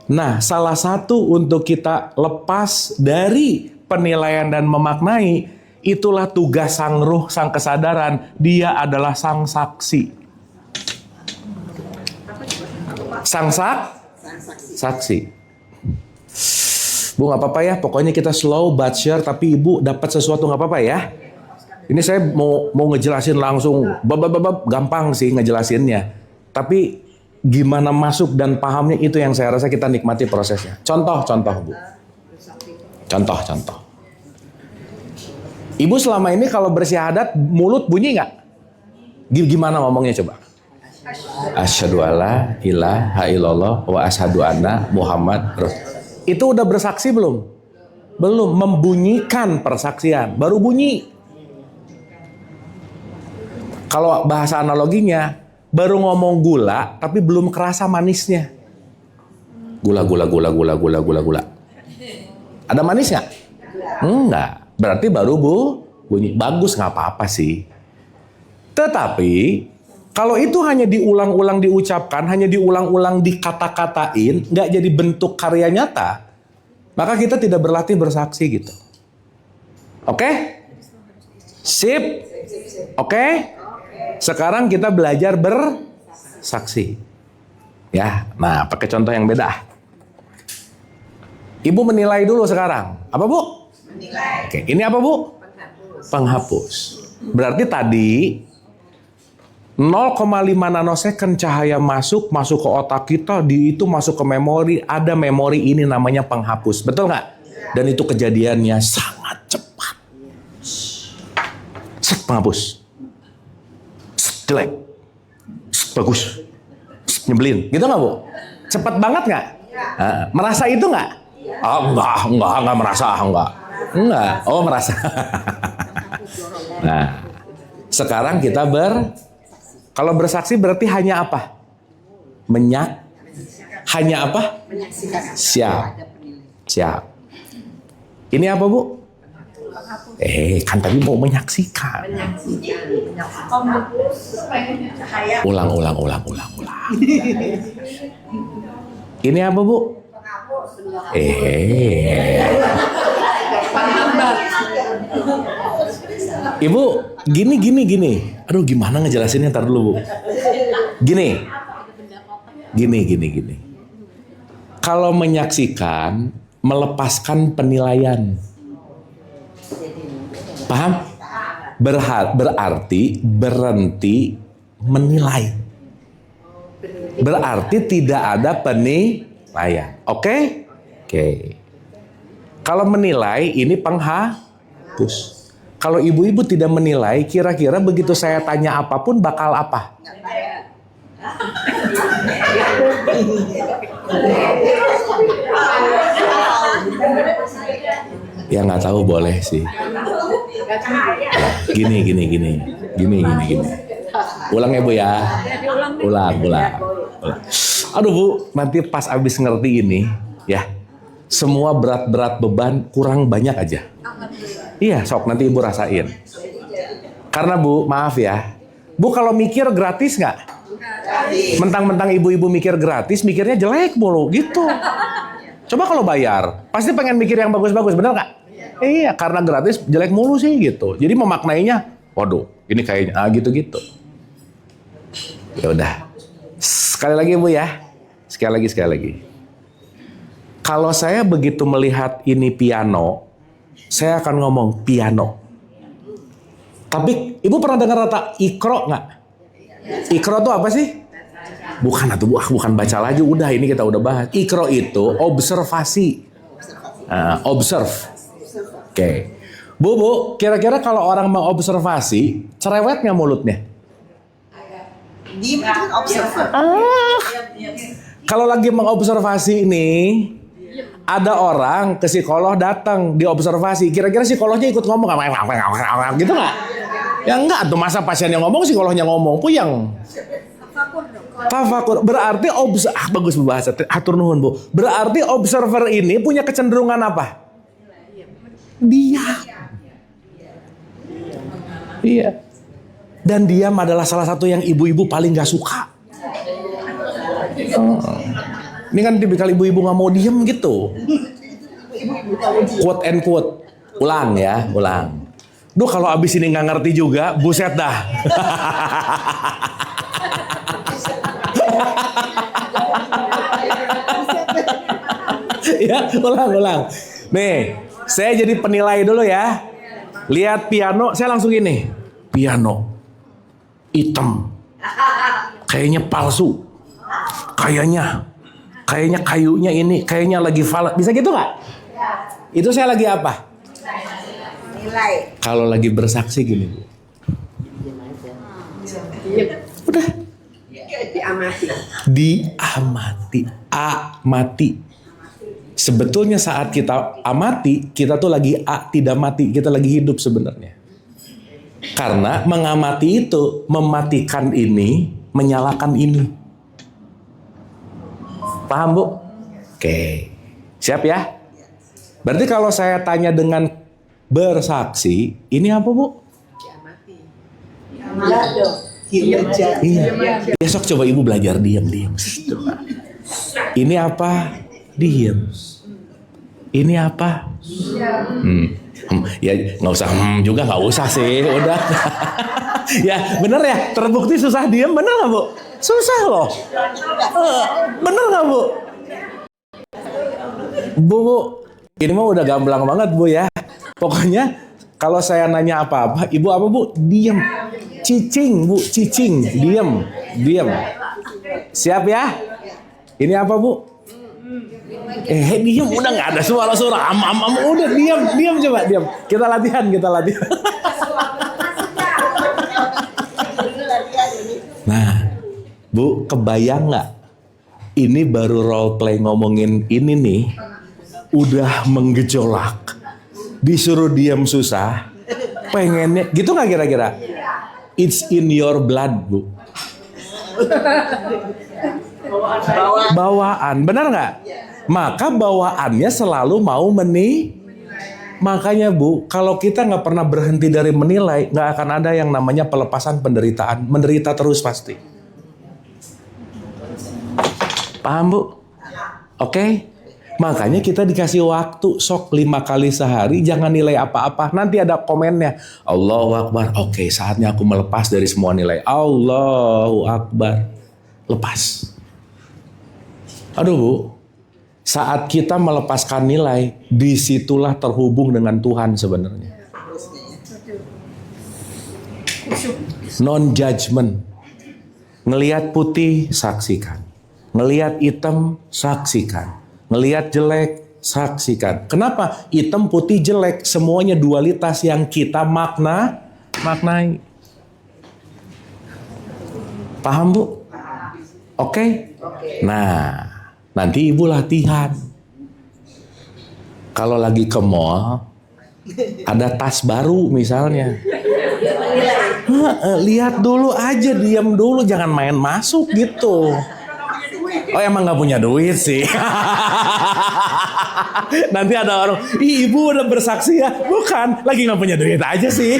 Nah, salah satu untuk kita lepas dari penilaian dan memaknai, itulah tugas sang ruh, sang kesadaran. Dia adalah sang saksi. Sang saksi. Bu nggak apa-apa ya, pokoknya kita slow but sure, tapi ibu dapat sesuatu nggak apa-apa ya. Ini saya mau ngejelasin langsung, gampang sih ngejelasinnya. Tapi gimana masuk dan pahamnya itu yang saya rasa kita nikmati prosesnya. Contoh Bu. Contoh. Ibu selama ini kalau bersyahadat mulut bunyi nggak? Gimana ngomongnya coba? Asyhadu alla ilaha illallah wa asyhadu anna Muhammad Rasul. Itu udah bersaksi belum? Belum, membunyikan persaksian, baru bunyi. Kalau bahasa analoginya, baru ngomong gula tapi belum kerasa manisnya. Gula. Ada manis nggak? Enggak. Berarti baru bunyi. Bagus, nggak apa-apa sih. Tetapi kalau itu hanya diulang-ulang diucapkan, hanya diulang-ulang dikata-katain, nggak jadi bentuk karya nyata, maka kita tidak berlatih bersaksi gitu. Oke? Sip? Oke? Sekarang kita belajar bersaksi. Ya, nah pakai contoh yang beda. Ibu menilai dulu sekarang. Apa Bu? Menilai. Oke, ini apa Bu? Penghapus. Berarti tadi 0,5 nanosecond cahaya masuk ke otak kita, itu masuk ke memori, ada memori ini namanya penghapus, betul nggak? Dan itu kejadiannya sangat cepat. penghapus. Jelek. Bagus. Nyebelin. Gitu nggak, Bu? Cepat banget nggak? Merasa itu nggak? Oh, enggak merasa, enggak. Oh, merasa. Nah, sekarang kita kalau bersaksi berarti hanya apa? Hanya apa? Siap. Ini apa, Bu? Kan tadi mau menyaksikan. Ulang. Ini apa, Bu? Ibu, gini. Aduh, gimana ngejelasinnya, ntar dulu, Bu. Gini. Kalau menyaksikan, melepaskan penilaian. Paham? Berarti berhenti menilai. Berarti tidak ada penilaian. Oke. Kalau menilai, ini penghapus. Kalau ibu-ibu tidak menilai, kira-kira begitu saya tanya apapun bakal apa? Ya nggak tahu, boleh sih. Gini. Ulang ya, Bu ya. Ulang. Aduh, Bu, nanti pas abis ngerti ini, ya, semua berat beban kurang banyak aja. Iya, sok nanti Ibu rasain. Karena, Bu, maaf ya, Bu kalau mikir gratis nggak? Mentang-mentang ibu-ibu mikir gratis, mikirnya jelek mulu gitu. Coba kalau bayar, pasti pengen mikir yang bagus-bagus, bener nggak? Iya, karena gratis jelek mulu sih gitu. Jadi memaknainya, waduh, ini kayaknya gitu. Ya udah. Sekali lagi, Bu ya. Sekali lagi. Kalau saya begitu melihat ini piano, saya akan ngomong piano. Tapi Ibu pernah dengar kata ikro nggak? Ikro itu apa sih? Bukan baca lagi. Udah, ini kita udah bahas. Ikro itu observasi. Observe. Oke. Bu, kira-kira kalau orang mau observasi, cerewet nggak mulutnya? Diem itu kan observer. Kalau lagi mengobservasi nih, ada orang ke psikolog datang diobservasi. Kira-kira psikolognya ikut ngomong gitu nggak? Ya enggak, tuh masa pasiennya ngomong, psikolognya ngomong, puyeng. Tafakur. Berarti bagus bahasa. Hatur nuhun, Bu. Berarti observer ini punya kecenderungan apa? Diam. Iya. Dan diam adalah salah satu yang ibu-ibu paling gak suka. Ini kan tipikal ibu-ibu gak mau diem gitu. Quote and quote. Ulang. Duh, kalau abis ini gak ngerti juga, buset dah. Ya, ulang. Nih, saya jadi penilai dulu ya. Lihat piano, saya langsung gini. Piano. Hitam. Kayaknya palsu. Kayaknya kayunya ini, kayaknya lagi falat. Bisa gitu nggak? Itu saya lagi apa? Nilai. Kalau lagi bersaksi gini, Bu. Udah. Amati. Sebetulnya saat kita amati, kita tuh lagi tidak mati, kita lagi hidup sebenarnya. Karena mengamati itu mematikan ini, menyalakan ini. Paham, Bu? Oke. Siap ya? Berarti kalau saya tanya dengan bersaksi, ini apa, Bu? Iya. Besok coba Ibu belajar diam. Ini apa? Diam. Ini apa? Ya nggak usah juga, nggak usah sih, udah. Ya bener ya, terbukti susah diam, bener nggak, Bu? Susah loh. Bener nggak, Bu? Bu, ini mah udah gamblang banget, Bu ya. Pokoknya kalau saya nanya apa-apa, Ibu apa, Bu? Diam. Cicing, Bu, cicing, diam. Siap ya? Ini apa, Bu? Diam, udah nggak ada suara udah diam coba. Kita latihan. Nah, Bu, kebayang nggak? Ini baru role play ngomongin ini nih, udah menggejolak. Disuruh diam susah, pengennya, gitu nggak kira-kira? It's in your blood, Bu. Bawaan, benar nggak? Maka bawaannya selalu mau Makanya Bu, kalau kita nggak pernah berhenti dari menilai, nggak akan ada yang namanya pelepasan penderitaan. Menderita terus pasti. Paham Bu? Oke? Makanya kita dikasih waktu sok 5 kali sehari, jangan nilai apa-apa. Nanti ada komennya, Allahu Akbar. Oke, saatnya aku melepas dari semua nilai. Allahu Akbar. Lepas. Aduh Bu, saat kita melepaskan nilai, disitulah terhubung dengan Tuhan sebenarnya. Non-judgment. Ngelihat putih, saksikan. Ngelihat hitam, saksikan. Ngelihat jelek, saksikan. Kenapa? Hitam, putih, jelek, semuanya dualitas yang kita maknai. Paham Bu? Oke? Nah, nanti Ibu latihan. Kalau lagi ke mall, ada tas baru misalnya. Lihat dulu aja, diam dulu, jangan main masuk gitu. Oh, emang nggak punya duit sih. Nanti ada orang, Ibu udah bersaksi ya? Bukan, lagi nggak punya duit aja sih.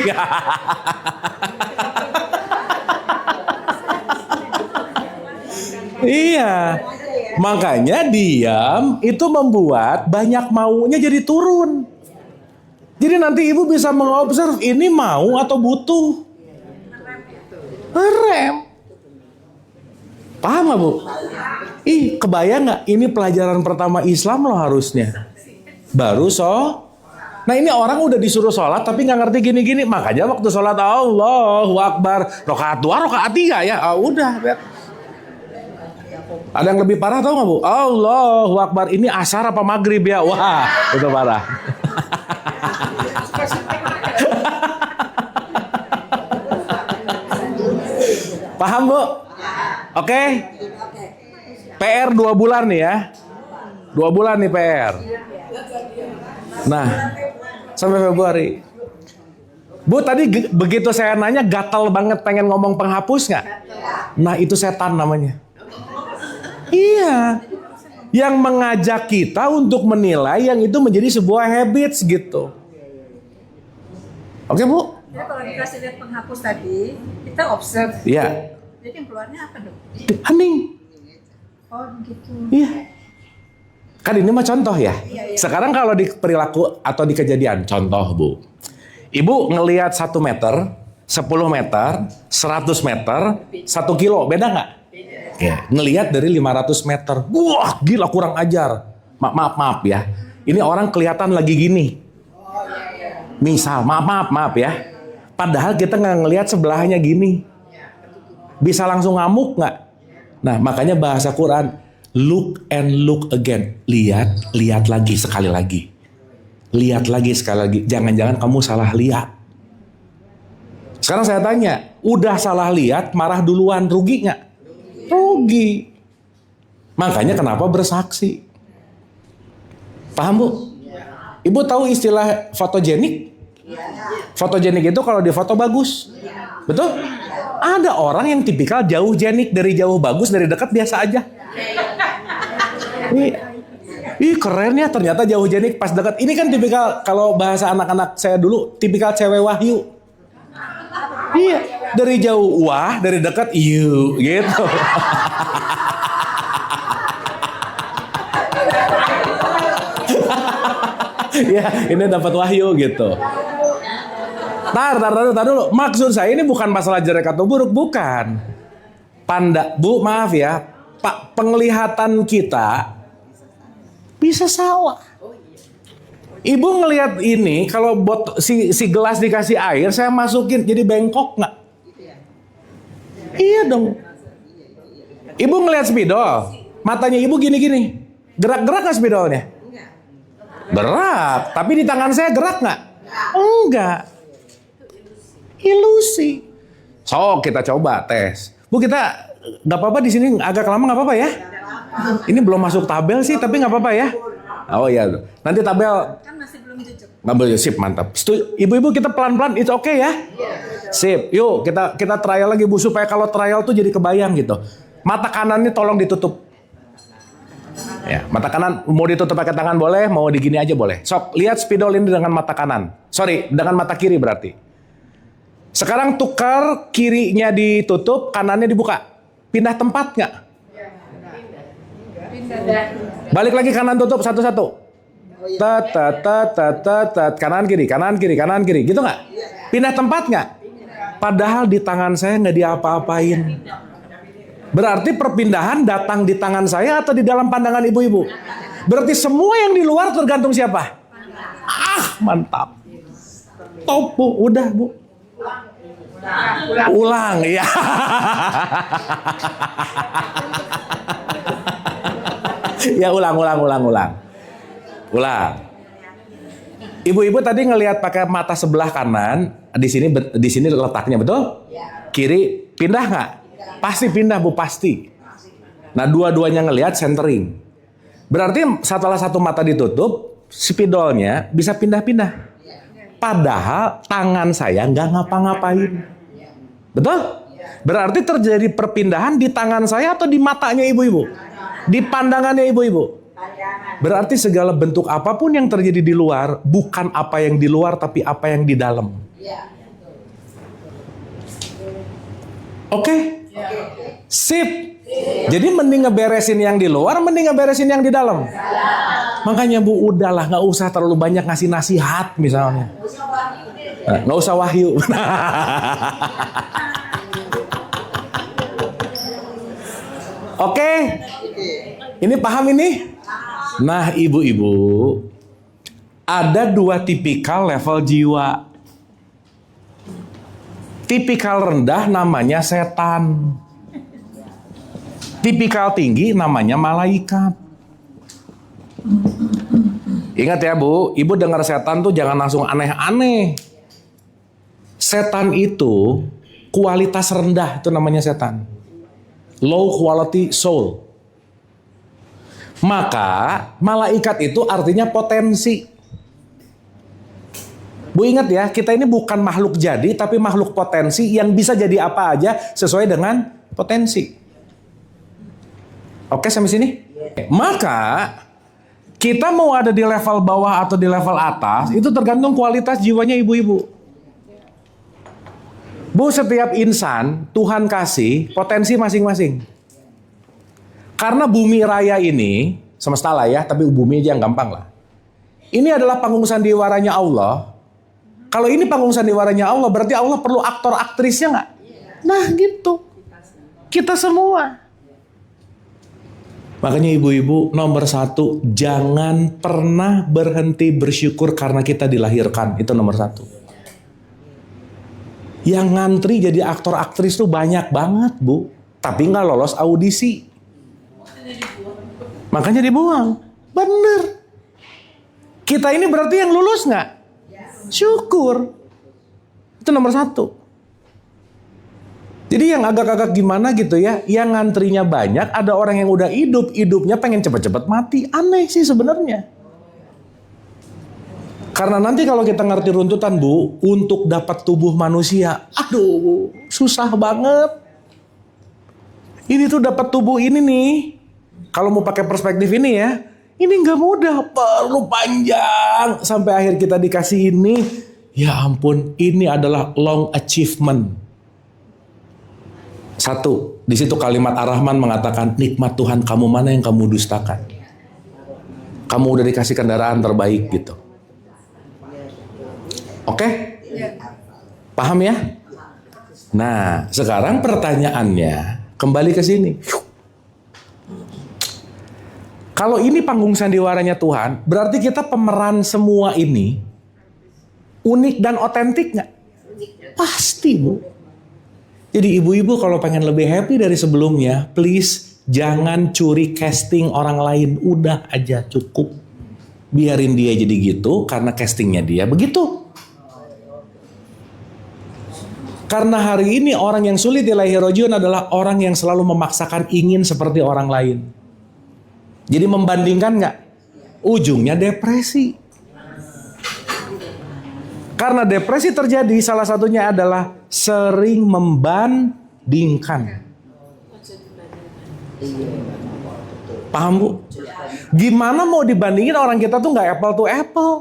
Iya, makanya diam itu membuat banyak maunya jadi turun. Jadi nanti Ibu bisa mengobserv ini mau atau butuh. Ngerem. Paham gak Bu? Kebayang gak? Ini pelajaran pertama Islam loh harusnya. Baru Nah ini orang udah disuruh sholat tapi gak ngerti gini-gini. Makanya waktu sholat Allahu Akbar. Rakaat 2, rakaat 3 ya. Udah. Ada yang lebih parah tau gak Bu? Allahu Akbar. Ini asar apa maghrib ya? Wah, itu parah. Paham Bu? Oke? PR 2 bulan nih ya. 2 bulan nih PR. Nah, sampai Februari. Bu, tadi begitu saya nanya gatal banget pengen ngomong penghapus gak? Nah, itu setan namanya. Iya. Yang mengajak kita untuk menilai yang itu menjadi sebuah habits gitu. Oke Bu? Jadi kalau dikasih lihat penghapus tadi, kita observe. Iya. Jadi yang keluarnya apa dong? Hening. Oh begitu. Iya. Kan ini mah contoh ya. Sekarang kalau di perilaku atau di kejadian, contoh Bu. Ibu ngelihat 1 meter, 10 meter, 100 meter, 1 kilo, beda nggak? Ya, ngelihat dari 500 meter. Wah, gila kurang ajar. Maaf ya. Ini orang kelihatan lagi gini. Misal, maaf ya. Padahal kita nggak ngelihat sebelahnya gini. Bisa langsung ngamuk nggak? Nah, makanya bahasa Quran, look and look again. Lihat lagi sekali lagi. Lihat lagi sekali lagi. Jangan-jangan kamu salah lihat. Sekarang saya tanya, udah salah lihat, marah duluan, rugi nggak? Rugi. Makanya kenapa bersaksi? Paham Bu? Ibu tahu istilah fotogenik? Fotogenik itu kalau di foto bagus. Betul? Ada orang yang tipikal jauh genik, dari jauh bagus, dari dekat biasa aja. Keren ya, ternyata jauh genik pas dekat. Ini kan tipikal, kalau bahasa anak-anak saya dulu, tipikal cewek wahyu. Iya, dari jauh wah, dari dekat iu, gitu. Ya, ini dapat wahyu gitu. Tar dulu. Maksud saya ini bukan masalah jelek atau buruk, bukan. Bu, maaf ya, Pak, penglihatan kita bisa salah. Ibu ngelihat ini, kalau si gelas dikasih air, saya masukin, jadi bengkok nggak? Iya dong. Ibu ngelihat spidol, matanya ibu gini-gini, gerak-gerak nggak spidolnya? Gerak, tapi di tangan saya gerak nggak? Enggak. Ilusi. So, kita coba tes. Bu, kita nggak apa-apa di sini agak lama nggak apa-apa ya? Ini belum masuk tabel sih, tapi nggak apa-apa ya? Oh iya, nanti tabel Kan masih belum jujur. nggak boleh. Sip, mantap. Ibu-ibu kita pelan-pelan, it's okay ya? Sip, yuk kita trial lagi Bu, supaya kalau trial tuh jadi kebayang gitu. Mata kanannya tolong ditutup. Ya, mata kanan mau ditutup pakai tangan boleh, mau digini aja boleh. Sok, lihat spidol ini dengan mata kanan. Sorry, dengan mata kiri berarti. Sekarang tukar, kirinya ditutup, kanannya dibuka. Pindah tempat nggak? Pindah. Balik lagi kanan tutup satu-satu. Tat, kanan kiri, gitu nggak? Pindah tempat nggak? Padahal di tangan saya nggak diapa-apain. Berarti perpindahan datang di tangan saya atau di dalam pandangan ibu-ibu? Berarti semua yang di luar tergantung siapa? Mantap. Top Bu, udah Bu. Ulang ya. Ya ulang. Ibu-ibu tadi ngelihat pakai mata sebelah kanan, di sini letaknya betul? Kiri pindah nggak? Pasti pindah Bu, pasti. Nah, dua-duanya ngelihat centering. Berarti setelah satu mata ditutup, spidolnya bisa pindah-pindah. Padahal tangan saya nggak ngapa-ngapain. Betul? Berarti terjadi perpindahan di tangan saya atau di matanya ibu-ibu? Di pandangannya ibu-ibu. Berarti segala bentuk apapun yang terjadi di luar, bukan apa yang di luar, tapi apa yang di dalam. Oke? Sip. Jadi mending ngeberesin yang di luar, mending ngeberesin yang di dalam. Makanya Bu, udahlah, nggak usah terlalu banyak ngasih nasihat misalnya. Nggak usah wahyu. Oke? Ini paham ini? Nah, ibu-ibu, ada dua tipikal level jiwa. Tipikal rendah namanya setan. Tipikal tinggi namanya malaikat. Ingat ya Bu, ibu dengar setan tuh jangan langsung aneh-aneh. Setan itu kualitas rendah, itu namanya setan. Low quality soul. Maka malaikat itu artinya potensi. Bu ingat ya, kita ini bukan makhluk jadi, tapi makhluk potensi yang bisa jadi apa aja sesuai dengan potensi. Oke sampai sini? Maka kita mau ada di level bawah atau di level atas, itu tergantung kualitas jiwanya ibu-ibu. Bu, setiap insan Tuhan kasih potensi masing-masing. Karena bumi raya ini, semesta lah ya, tapi bumi aja yang gampang lah. Ini adalah panggung sandiwaranya Allah. Kalau ini panggung sandiwaranya Allah, berarti Allah perlu aktor aktrisnya nggak? Nah gitu. Kita semua. Makanya ibu-ibu nomor 1, jangan pernah berhenti bersyukur karena kita dilahirkan. Itu nomor 1. Yang ngantri jadi aktor aktris tuh banyak banget Bu. Tapi nggak lolos audisi. Makanya dibuang. Bener. Kita ini berarti yang lulus nggak? Syukur. Itu nomor 1. Jadi yang agak-agak gimana gitu ya, yang ngantrinya banyak, ada orang yang udah hidupnya pengen cepet-cepet mati. Aneh sih sebenarnya. Karena nanti kalau kita ngerti runtutan Bu, untuk dapat tubuh manusia, aduh, susah banget. Ini tuh dapat tubuh ini nih, kalau mau pakai perspektif ini ya, ini nggak mudah, perlu panjang. Sampai akhir kita dikasih ini, ya ampun, ini adalah long achievement. 1, di situ kalimat Ar-Rahman mengatakan, nikmat Tuhan kamu mana yang kamu dustakan. Kamu udah dikasih kendaraan terbaik gitu. Oke? Paham ya? Nah, sekarang pertanyaannya kembali ke sini. Kalau ini panggung sandiwaranya Tuhan, berarti kita pemeran semua ini unik dan otentik nggak? Pasti Bu. Jadi ibu-ibu kalau pengen lebih happy dari sebelumnya, please jangan curi casting orang lain. Udah aja cukup. Biarin dia jadi gitu karena castingnya dia begitu. Karena hari ini orang yang sulit ilaihi rojiun adalah orang yang selalu memaksakan ingin seperti orang lain. Jadi membandingkan nggak? Ujungnya depresi. Karena depresi terjadi salah satunya adalah sering membandingkan. Paham Bu? Gimana mau dibandingin orang kita tuh nggak apple to apple.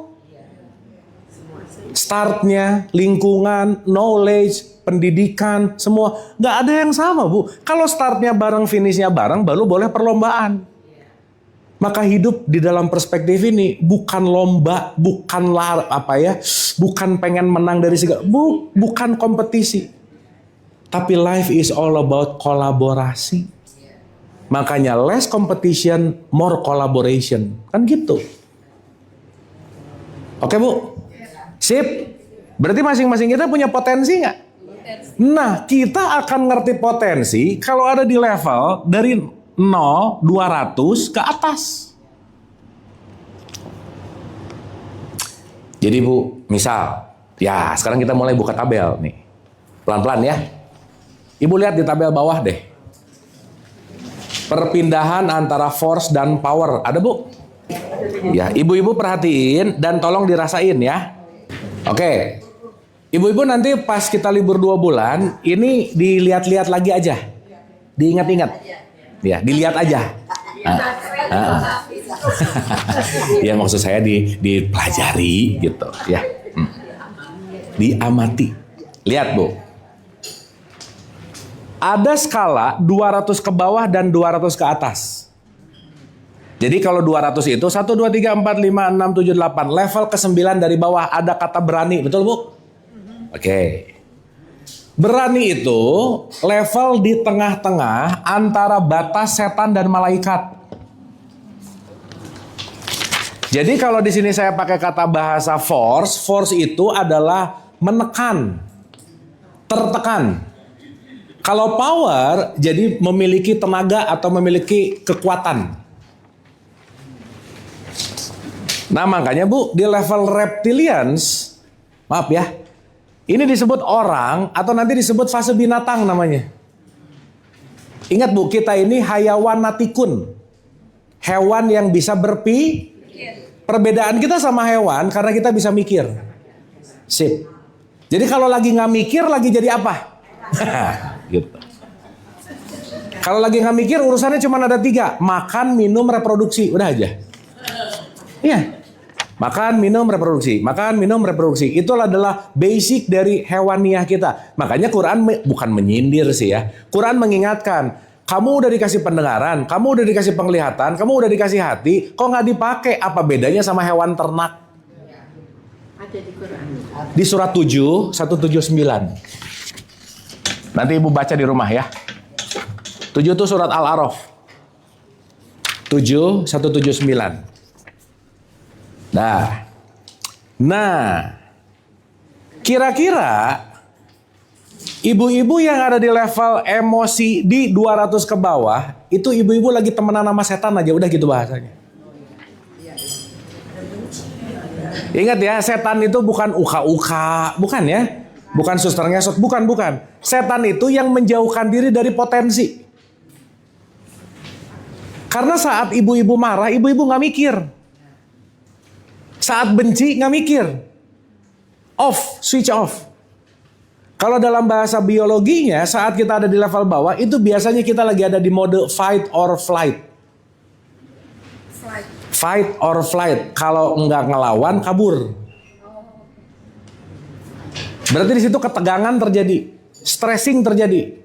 Startnya, lingkungan, knowledge, pendidikan, semua nggak ada yang sama Bu. Kalau startnya bareng, finishnya bareng, baru boleh perlombaan. Maka hidup di dalam perspektif ini bukan lomba, bukan bukan pengen menang dari segala, bukan kompetisi. Tapi life is all about kolaborasi. Makanya less competition, more collaboration. Kan gitu. Oke Bu? Sip. Berarti masing-masing kita punya potensi nggak? Nah, kita akan ngerti potensi kalau ada di level dari 0, 200 ke atas. Jadi Bu, misal, ya sekarang kita mulai buka tabel nih. Pelan-pelan ya. Ibu lihat di tabel bawah deh. Perpindahan antara force dan power. Ada Bu? Ya, ibu-ibu perhatiin dan tolong dirasain ya. Oke. Ibu-ibu nanti pas kita libur 2 bulan, ini dilihat-lihat lagi aja. Diingat-ingat. Ya, dilihat aja. Ya maksud saya dipelajari gitu ya. Diamati. Lihat Bu. Ada skala 200 ke bawah dan 200 ke atas. Jadi kalau 200 itu 1, 2, 3, 4, 5, 6, 7, 8. Level ke-9 dari bawah ada kata berani. Betul Bu? Oke. Berani itu level di tengah-tengah antara batas setan dan malaikat. Jadi kalau di sini saya pakai kata bahasa force, force itu adalah menekan, tertekan. Kalau power jadi memiliki tenaga atau memiliki kekuatan. Nah makanya Bu, di level reptilians, maaf ya, ini disebut orang atau nanti disebut fase binatang namanya. Ingat Bu, kita ini hayawan natikun. Hewan yang bisa berpikir. Perbedaan kita sama hewan karena kita bisa mikir. Sip. Jadi kalau lagi nggak mikir, lagi jadi apa? Gitu. Kalau lagi nggak mikir, urusannya cuma ada 3. Makan, minum, reproduksi. Udah aja. Iya. Makan, minum, reproduksi. Makan, minum, reproduksi. Itulah adalah basic dari hewaniah kita. Makanya Quran bukan menyindir sih ya. Quran mengingatkan, kamu udah dikasih pendengaran, kamu udah dikasih penglihatan, kamu udah dikasih hati, kok nggak dipakai? Apa bedanya sama hewan ternak? Ada di Quran. Di surat 7, 179. Nanti ibu baca di rumah ya. 7 itu surat Al-A'raf. 7, 179. Nah, kira-kira ibu-ibu yang ada di level emosi di 200 ke bawah, itu ibu-ibu lagi temenan sama setan aja, udah gitu bahasanya. Ingat ya, setan itu bukan uka-uka, bukan ya. Bukan suster ngesot, bukan. Setan itu yang menjauhkan diri dari potensi. Karena saat ibu-ibu marah, ibu-ibu nggak mikir. Saat benci nggak mikir. Off, switch off. Kalau dalam bahasa biologinya, saat kita ada di level bawah, itu biasanya kita lagi ada di mode fight or flight. Fight or flight. Kalau nggak ngelawan, kabur. Berarti di situ ketegangan terjadi, stressing terjadi.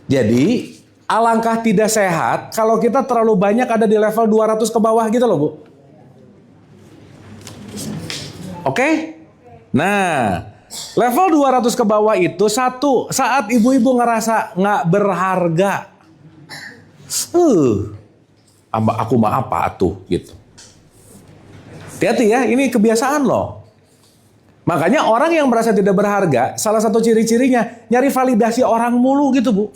Jadi, alangkah tidak sehat kalau kita terlalu banyak ada di level 200 ke bawah gitu loh Bu. Oke? Nah, level 200 ke bawah itu satu, saat ibu-ibu ngerasa nggak berharga. Aku mah apa tuh gitu. Hati-hati ya, ini kebiasaan loh. Makanya orang yang merasa tidak berharga, salah satu ciri-cirinya nyari validasi orang mulu gitu Bu.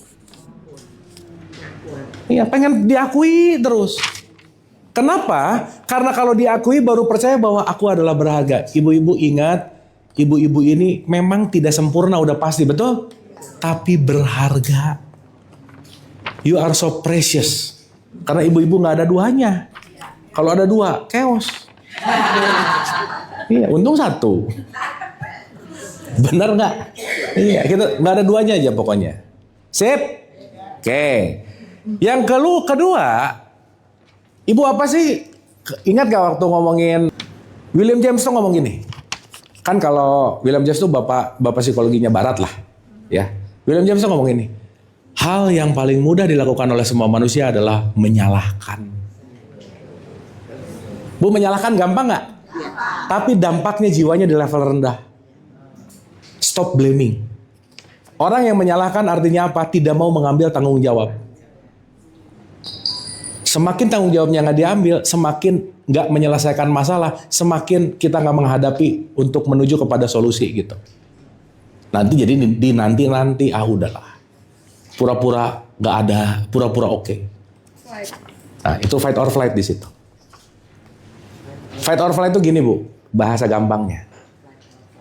Iya, pengen diakui terus. Kenapa? Karena kalau diakui baru percaya bahwa aku adalah berharga. Ibu-ibu ingat, ibu-ibu ini memang tidak sempurna, udah pasti, betul? Tapi berharga. You are so precious. Karena ibu-ibu nggak ada duanya. Kalau ada dua, chaos. Iya, untung satu. Benar nggak? Iya, kita nggak ada duanya aja pokoknya. Sip? Oke. Yang kedua, ibu apa sih? Ingat gak waktu ngomongin William James tuh ngomong gini. Kan kalau William James tuh bapak psikologinya barat lah. Ya. William James tuh ngomong gini. Hal yang paling mudah dilakukan oleh semua manusia adalah menyalahkan. Bu, menyalahkan gampang gak? Tapi dampaknya jiwanya di level rendah. Stop blaming. Orang yang menyalahkan artinya apa? Tidak mau mengambil tanggung jawab. Semakin tanggung jawabnya nggak diambil, semakin nggak menyelesaikan masalah, semakin kita nggak menghadapi untuk menuju kepada solusi gitu. Nanti jadi nanti udahlah. Pura-pura nggak ada, pura-pura oke. Nah, itu fight or flight di situ. Fight or flight itu gini, Bu, bahasa gampangnya.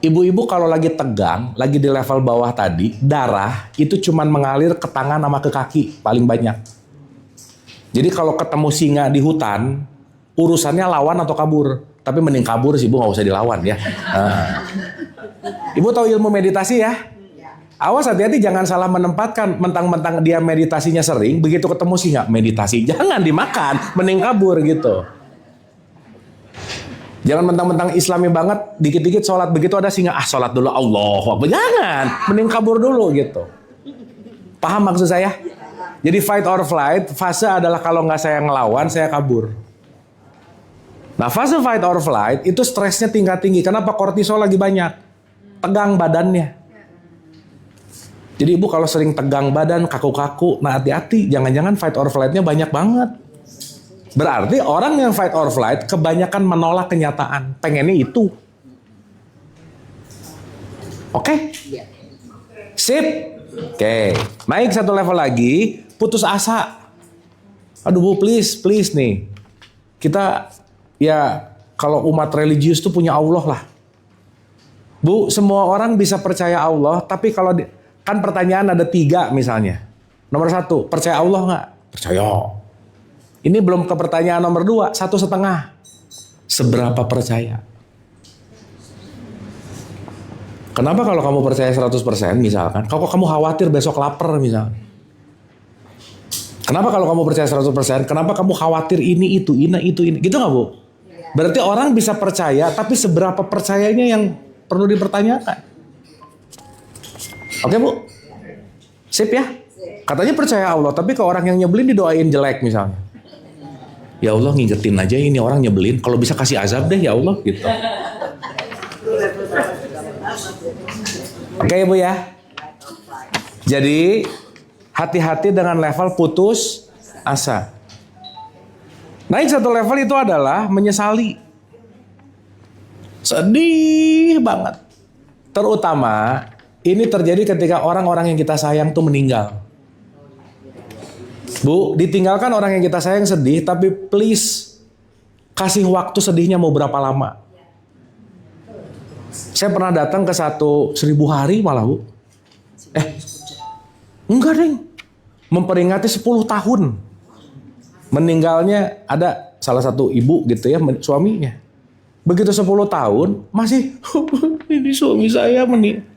Ibu-ibu kalau lagi tegang, lagi di level bawah tadi, darah itu cuman mengalir ke tangan sama ke kaki paling banyak. Jadi kalau ketemu singa di hutan, urusannya lawan atau kabur. Tapi mending kabur sih, Bu, nggak usah dilawan ya. Ibu tahu ilmu meditasi ya? Awas, hati-hati jangan salah menempatkan. Mentang-mentang dia meditasinya sering, begitu ketemu singa, meditasi. Jangan dimakan, mending kabur gitu. Jangan mentang-mentang Islami banget, dikit-dikit sholat, begitu ada singa, sholat dulu, Allahu Akbar. Jangan, mending kabur dulu gitu. Paham maksud saya? Jadi fight or flight, fase adalah kalau nggak saya ngelawan, saya kabur. Nah, fase fight or flight itu stresnya tingkat tinggi. Kenapa? Kortisol lagi banyak. Tegang badannya. Jadi ibu kalau sering tegang badan, kaku-kaku, nah hati-hati. Jangan-jangan fight or flight-nya banyak banget. Berarti orang yang fight or flight kebanyakan menolak kenyataan. Pengennya itu. Oke? Sip? Oke. Naik satu level lagi. Putus asa. Aduh, Bu, please nih. Kita ya kalau umat religius tuh punya Allah lah. Bu, semua orang bisa percaya Allah, tapi kalau kan pertanyaan ada 3 misalnya. Nomor 1, percaya Allah nggak? Percaya. Ini belum ke pertanyaan nomor 2, 1,5. Seberapa percaya? Kenapa kalau kamu percaya 100% misalkan, kalau kamu khawatir besok lapar misalnya? Kenapa kalau kamu percaya 100%? Kenapa kamu khawatir ini. Gitu nggak, Bu? Berarti orang bisa percaya, tapi seberapa percayanya yang perlu dipertanyakan. Oke, Bu? Sip ya? Katanya percaya Allah, tapi ke orang yang nyebelin didoain jelek misalnya. Ya Allah, ngingetin aja ini orang nyebelin. Kalau bisa kasih azab deh ya Allah gitu. Oke, Bu ya? Jadi hati-hati dengan level putus asa. Naik satu level itu adalah menyesali. Sedih banget. Terutama ini terjadi ketika orang-orang yang kita sayang tuh meninggal. Bu, ditinggalkan orang yang kita sayang sedih, tapi please kasih waktu sedihnya mau berapa lama. Saya pernah datang ke 1000 hari malah, Bu. Enggak, Deng. Memperingati 10 tahun. Meninggalnya ada salah satu ibu gitu ya, suaminya. Begitu 10 tahun, masih ini suami saya meninggal.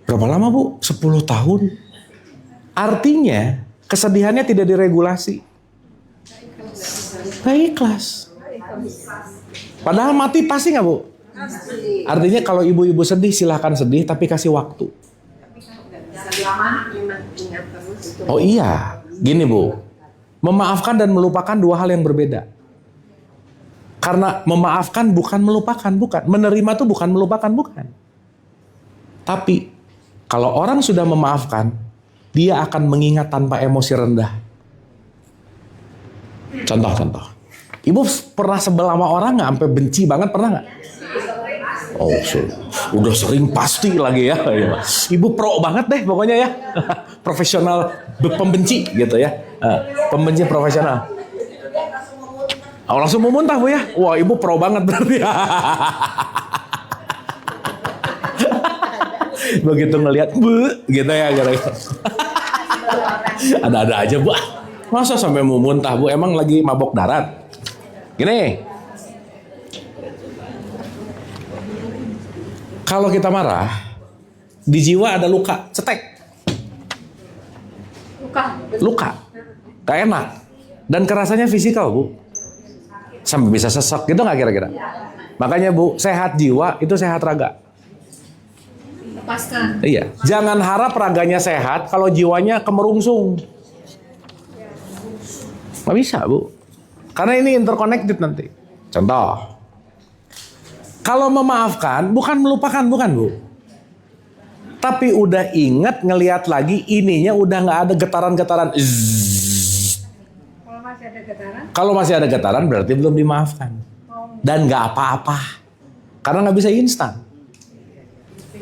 Berapa lama, Bu? 10 tahun. Artinya, kesedihannya tidak diregulasi. Gak ikhlas. Padahal mati pasti gak, Bu? Artinya kalau ibu-ibu sedih, silahkan sedih, tapi kasih waktu. Oh iya, gini, Bu. Memaafkan dan melupakan 2 hal yang berbeda. Karena memaafkan bukan melupakan, bukan. Menerima itu bukan melupakan, bukan. Tapi kalau orang sudah memaafkan, dia akan mengingat tanpa emosi rendah. Contoh. Ibu pernah sebel sama orang nggak? Sampai benci banget, pernah nggak? Oh, udah sering pasti lagi ya. Ibu pro banget deh pokoknya ya. Profesional pembenci gitu ya. Pembenci profesional. Oh, langsung mau muntah, Bu ya. Wah, ibu pro banget berarti. Begitu ngelihat, bu, gitu ya, gara-gara. Ada-ada aja, bu. Masa sampai mau muntah, bu? Emang lagi mabok darat? Gini, kalau kita marah, di jiwa ada luka, cetek, luka, gak enak, dan kerasanya fisikal, bu, sampai bisa sesek, gitu nggak kira-kira? Makanya bu, sehat jiwa itu sehat raga. Lepaskan. Iya, jangan harap raganya sehat kalau jiwanya kemerungsung. Nggak bisa bu, karena ini interconnected nanti. Contoh, kalau memaafkan bukan melupakan, bukan bu, tapi udah ingat ngelihat lagi ininya udah nggak ada getaran-getaran. Kalau masih ada getaran, Kalau masih ada getaran berarti belum dimaafkan. Dan nggak apa-apa, karena nggak bisa instan.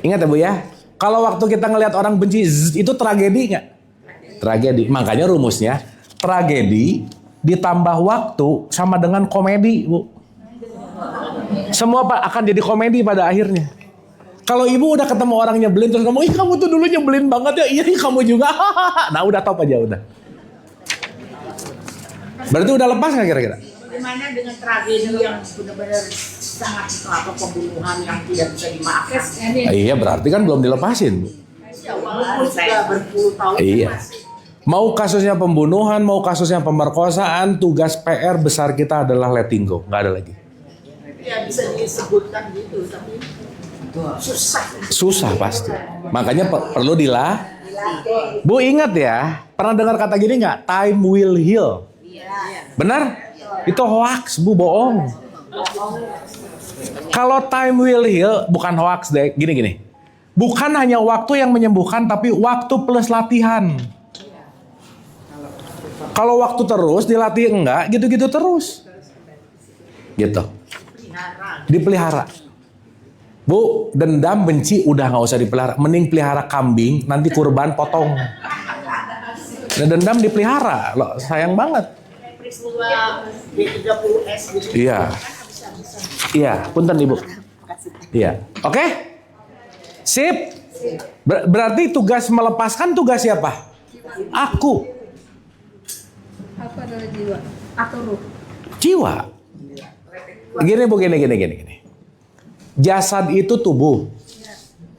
Ingat ya bu ya, kalau waktu kita ngelihat orang benci, itu tragedi nggak? Tragedi. Makanya rumusnya, tragedi ditambah waktu sama dengan komedi bu. Semua akan jadi komedi pada akhirnya. Kalau ibu udah ketemu orang nyebelin terus ngomong, ih kamu tuh dulu nyebelin banget ya, iya kamu juga. Nah udah top aja udah. Berarti udah lepas nggak kira-kira? Bagaimana dengan tragedi yang benar-benar sangat atau pembunuhan yang tidak bisa dimaafkan? Iya berarti kan belum dilepasin. Ya walaupun sudah berpuluh tahun Iya. masih. Mau kasusnya pembunuhan, mau kasusnya pemerkosaan, tugas PR besar kita adalah letting go, nggak ada lagi. Ya bisa disebutkan gitu, tapi susah. Susah pasti. Makanya perlu Bu ingat ya, pernah dengar kata gini nggak? Time will heal. Benar? Itu hoax, bu, bohong. Kalau time will heal, bukan hoax deh. Gini. Bukan hanya waktu yang menyembuhkan, tapi waktu plus latihan. Kalau waktu terus dilatih enggak, gitu-gitu terus. Gitu. Dipelihara. Bu, dendam, benci udah nggak usah dipelihara. Mending pelihara kambing, nanti kurban potong. Dan dendam dipelihara, loh, sayang banget. Peristiwa B30S gitu. Iya. Iya, punten ibu. Iya. Oke? Sip. Berarti tugas melepaskan tugas siapa? Aku. apa adalah jiwa atau ruh? Jiwa. Gini bu, gini. Jasad itu tubuh.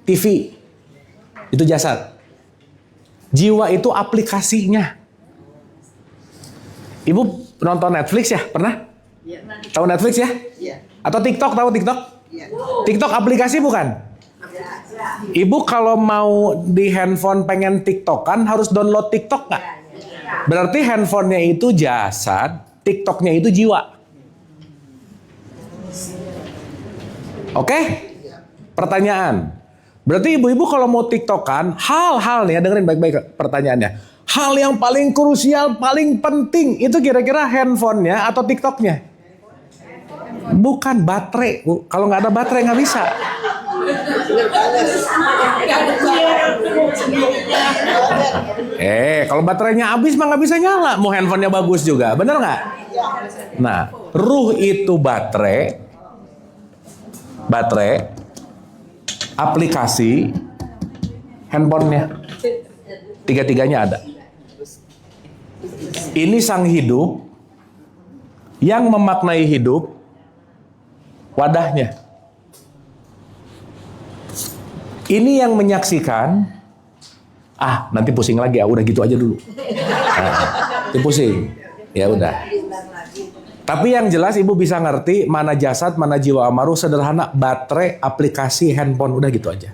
TV. Itu jasad. Jiwa itu aplikasinya. Ibu nonton Netflix ya? Pernah? Tahu Netflix ya? Atau TikTok, tahu TikTok? TikTok aplikasi bukan? Ibu kalau mau di handphone pengen TikTokan harus download TikTok nggak? Berarti handphonenya itu jasad, TikToknya itu jiwa. Oke? Pertanyaan. Berarti ibu-ibu kalau mau TikTokan, hal-hal nih, dengerin baik-baik pertanyaannya. Hal yang paling krusial, paling penting, itu kira-kira handphonenya atau TikToknya? Bukan baterai, bu. Kalau nggak ada baterai nggak bisa. Kalau baterainya habis mah nggak bisa nyala. Mau handphonenya bagus juga, bener nggak? Nah, ruh itu baterai, aplikasi, handphonenya. Tiga-tiganya ada. Ini sang hidup yang memaknai hidup, wadahnya. Ini yang menyaksikan, nanti pusing lagi ya, udah gitu aja dulu. Nanti pusing, ya udah. Tapi yang jelas ibu bisa ngerti mana jasad, mana jiwa amaruh, sederhana, baterai, aplikasi, handphone, udah gitu aja.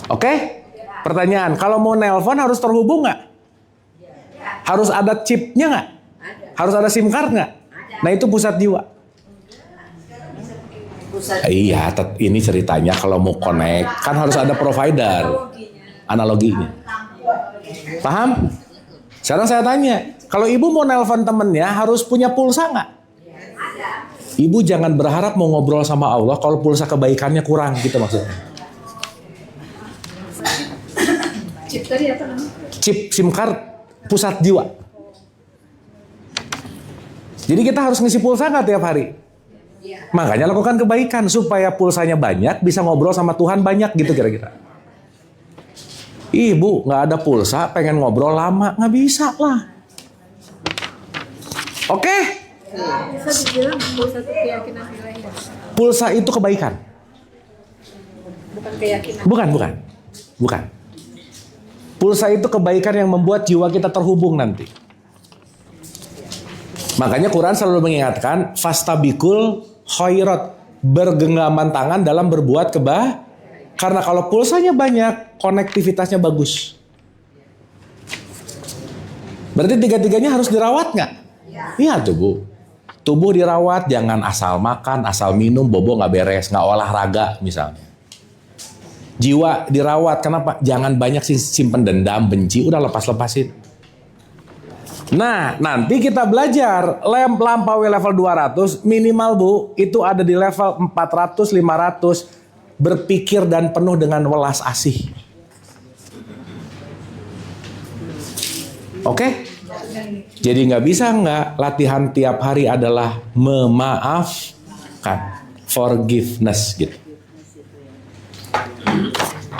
Oke? Pertanyaan, kalau mau nelpon harus terhubung nggak? Harus ada chipnya nggak? Harus ada SIM card nggak? Nah itu pusat jiwa. Iya, ini ceritanya kalau mau connect kan harus ada provider. Analoginya. Paham? Sekarang saya tanya, kalau ibu mau nelpon temennya harus punya pulsa nggak? Ibu jangan berharap mau ngobrol sama Allah kalau pulsa kebaikannya kurang, gitu maksudnya. Chip tadi apa namanya? Chip SIM card pusat jiwa. Jadi kita harus ngisi pulsa nggak tiap hari? Makanya lakukan kebaikan supaya pulsanya banyak, bisa ngobrol sama Tuhan banyak gitu kira-kira. Ibu nggak ada pulsa, pengen ngobrol lama, nggak bisa lah. Oke? Bisa dibilang pulsa itu keyakinan ilahi. Pulsa itu kebaikan. Bukan keyakinan. Bukan. Pulsa itu kebaikan yang membuat jiwa kita terhubung nanti. Makanya Quran selalu mengingatkan fastabikul khairat, bergenggaman tangan dalam berbuat karena kalau pulsanya banyak, konektivitasnya bagus. Berarti tiga-tiganya harus dirawat nggak? Iya tuh Bu. Tubuh dirawat, jangan asal makan, asal minum, bobo nggak beres, nggak olahraga misalnya. Jiwa dirawat, kenapa? Jangan banyak simpen dendam, benci, udah lepas-lepasin. Nah, nanti kita belajar lampaui level 200, minimal Bu, itu ada di level 400, 500, berpikir dan penuh dengan welas asih. Oke? Jadi nggak bisa nggak latihan tiap hari adalah memaafkan, forgiveness gitu.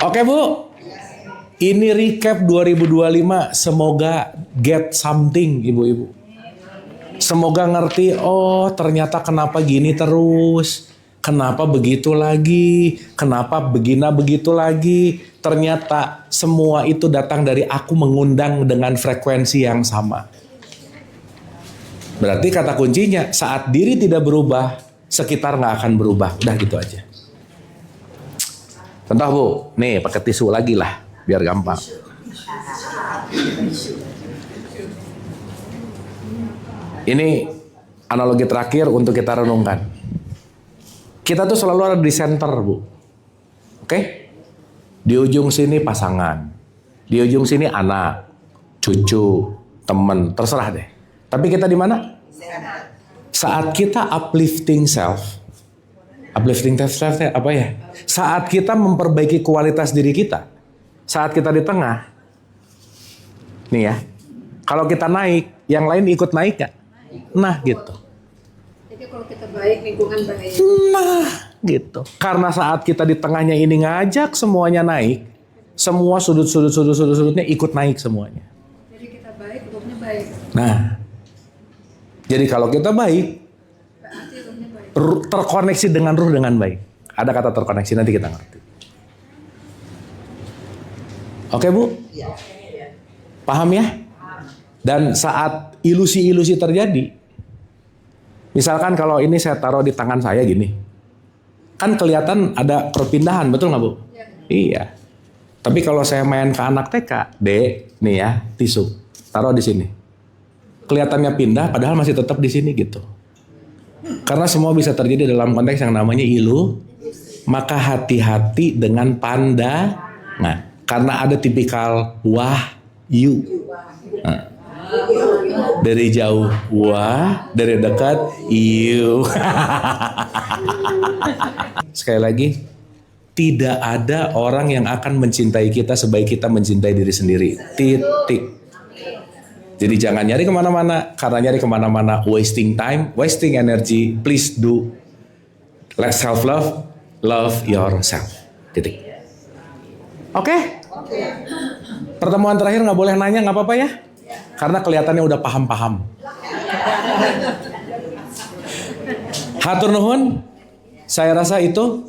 Oke Bu, ini recap 2025. Semoga get something ibu-ibu. Semoga ngerti, oh ternyata kenapa gini terus. Kenapa begitu lagi? Kenapa begitu lagi? Ternyata semua itu datang dari aku mengundang dengan frekuensi yang sama. Berarti kata kuncinya, saat diri tidak berubah, sekitar nggak akan berubah. Udah gitu aja. Contoh Bu, nih pakai tisu lagi lah, biar gampang. Ini analogi terakhir untuk kita renungkan. Kita tuh selalu ada di center Bu. Oke? Di ujung sini pasangan. Di ujung sini anak, cucu, teman, terserah deh. Tapi kita di mana? Saat kita uplifting self apa ya? Saat kita memperbaiki kualitas diri kita, saat kita di tengah, nih ya, kalau kita naik, yang lain ikut naik gak? Nah gitu. Jadi kalau kita baik, lingkungan baik. Nah gitu. Karena saat kita di tengahnya ini ngajak semuanya naik, semua sudut-sudutnya ikut naik semuanya. Jadi kita baik, ruhnya baik. Nah, jadi kalau kita baik, Berarti ruhnya baik. terkoneksi dengan ruh dengan baik. Ada kata terkoneksi, nanti kita ngerti. Oke Bu? Paham ya? Dan saat ilusi-ilusi terjadi, misalkan kalau ini saya taruh di tangan saya gini, kan kelihatan ada perpindahan, betul nggak Bu? Iya. Tapi kalau saya main ke anak TK, Dek, nih ya, tisu, taruh di sini. Kelihatannya pindah, padahal masih tetap di sini gitu. Karena semua bisa terjadi dalam konteks yang namanya maka hati-hati dengan pandangan. Karena ada tipikal wahyu. Nah. Dari jauh wah, dari dekat iu. Sekali lagi, tidak ada orang yang akan mencintai kita sebaik kita mencintai diri sendiri. Titik. Jadi jangan nyari kemana-mana, karena nyari kemana-mana wasting time, wasting energy. Please do let self love, love yourself. Titik. Oke? Pertemuan terakhir nggak boleh nanya, nggak apa-apa ya? Karena kelihatannya udah paham-paham. Hatur nuhun. Saya rasa itu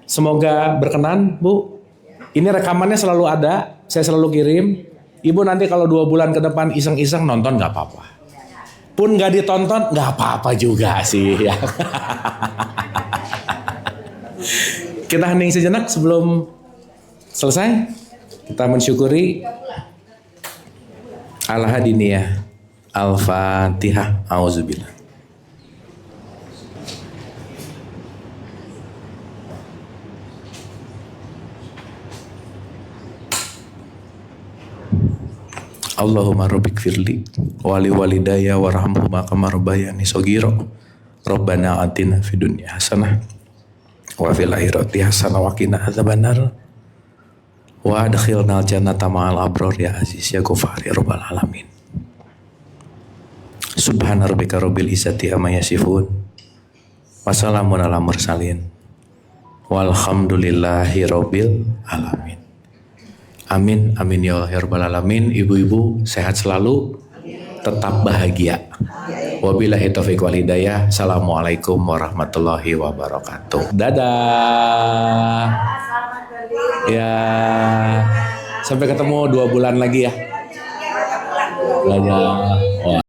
semoga berkenan, Bu. Ini rekamannya selalu ada, saya selalu kirim. Ibu nanti kalau 2 bulan ke depan iseng-iseng nonton nggak apa-apa. Pun nggak ditonton nggak apa-apa juga sih. Ya. Kita hening sejenak sebelum selesai. Kita mensyukuri Al-Hadiniyah. Al-Fatihah. Auzubillah. Allahumma rabbik firli wali walidayya warhamhuma kama rabbayani shaghira. Rabbana atina fid dunya hasanah wa fil akhirati hasanah wa qina adzabannar. Wa adkhilnal jannata ma'al abrar ya aziz ya ghafar ya rabbal alamin. Subhana rabbika rabbil izzati amma yasifun Wassalamun ala mursalin. Walhamdulillahirabbil alamin. Amin amin ya rabbal alamin. Ibu-ibu sehat selalu, tetap bahagia. Wabillahi taufiq wal hidayah. Assalamualaikum warahmatullahi wabarakatuh. Dadah. Ya. Sampai ketemu 2 bulan lagi ya. Dadah. Wah.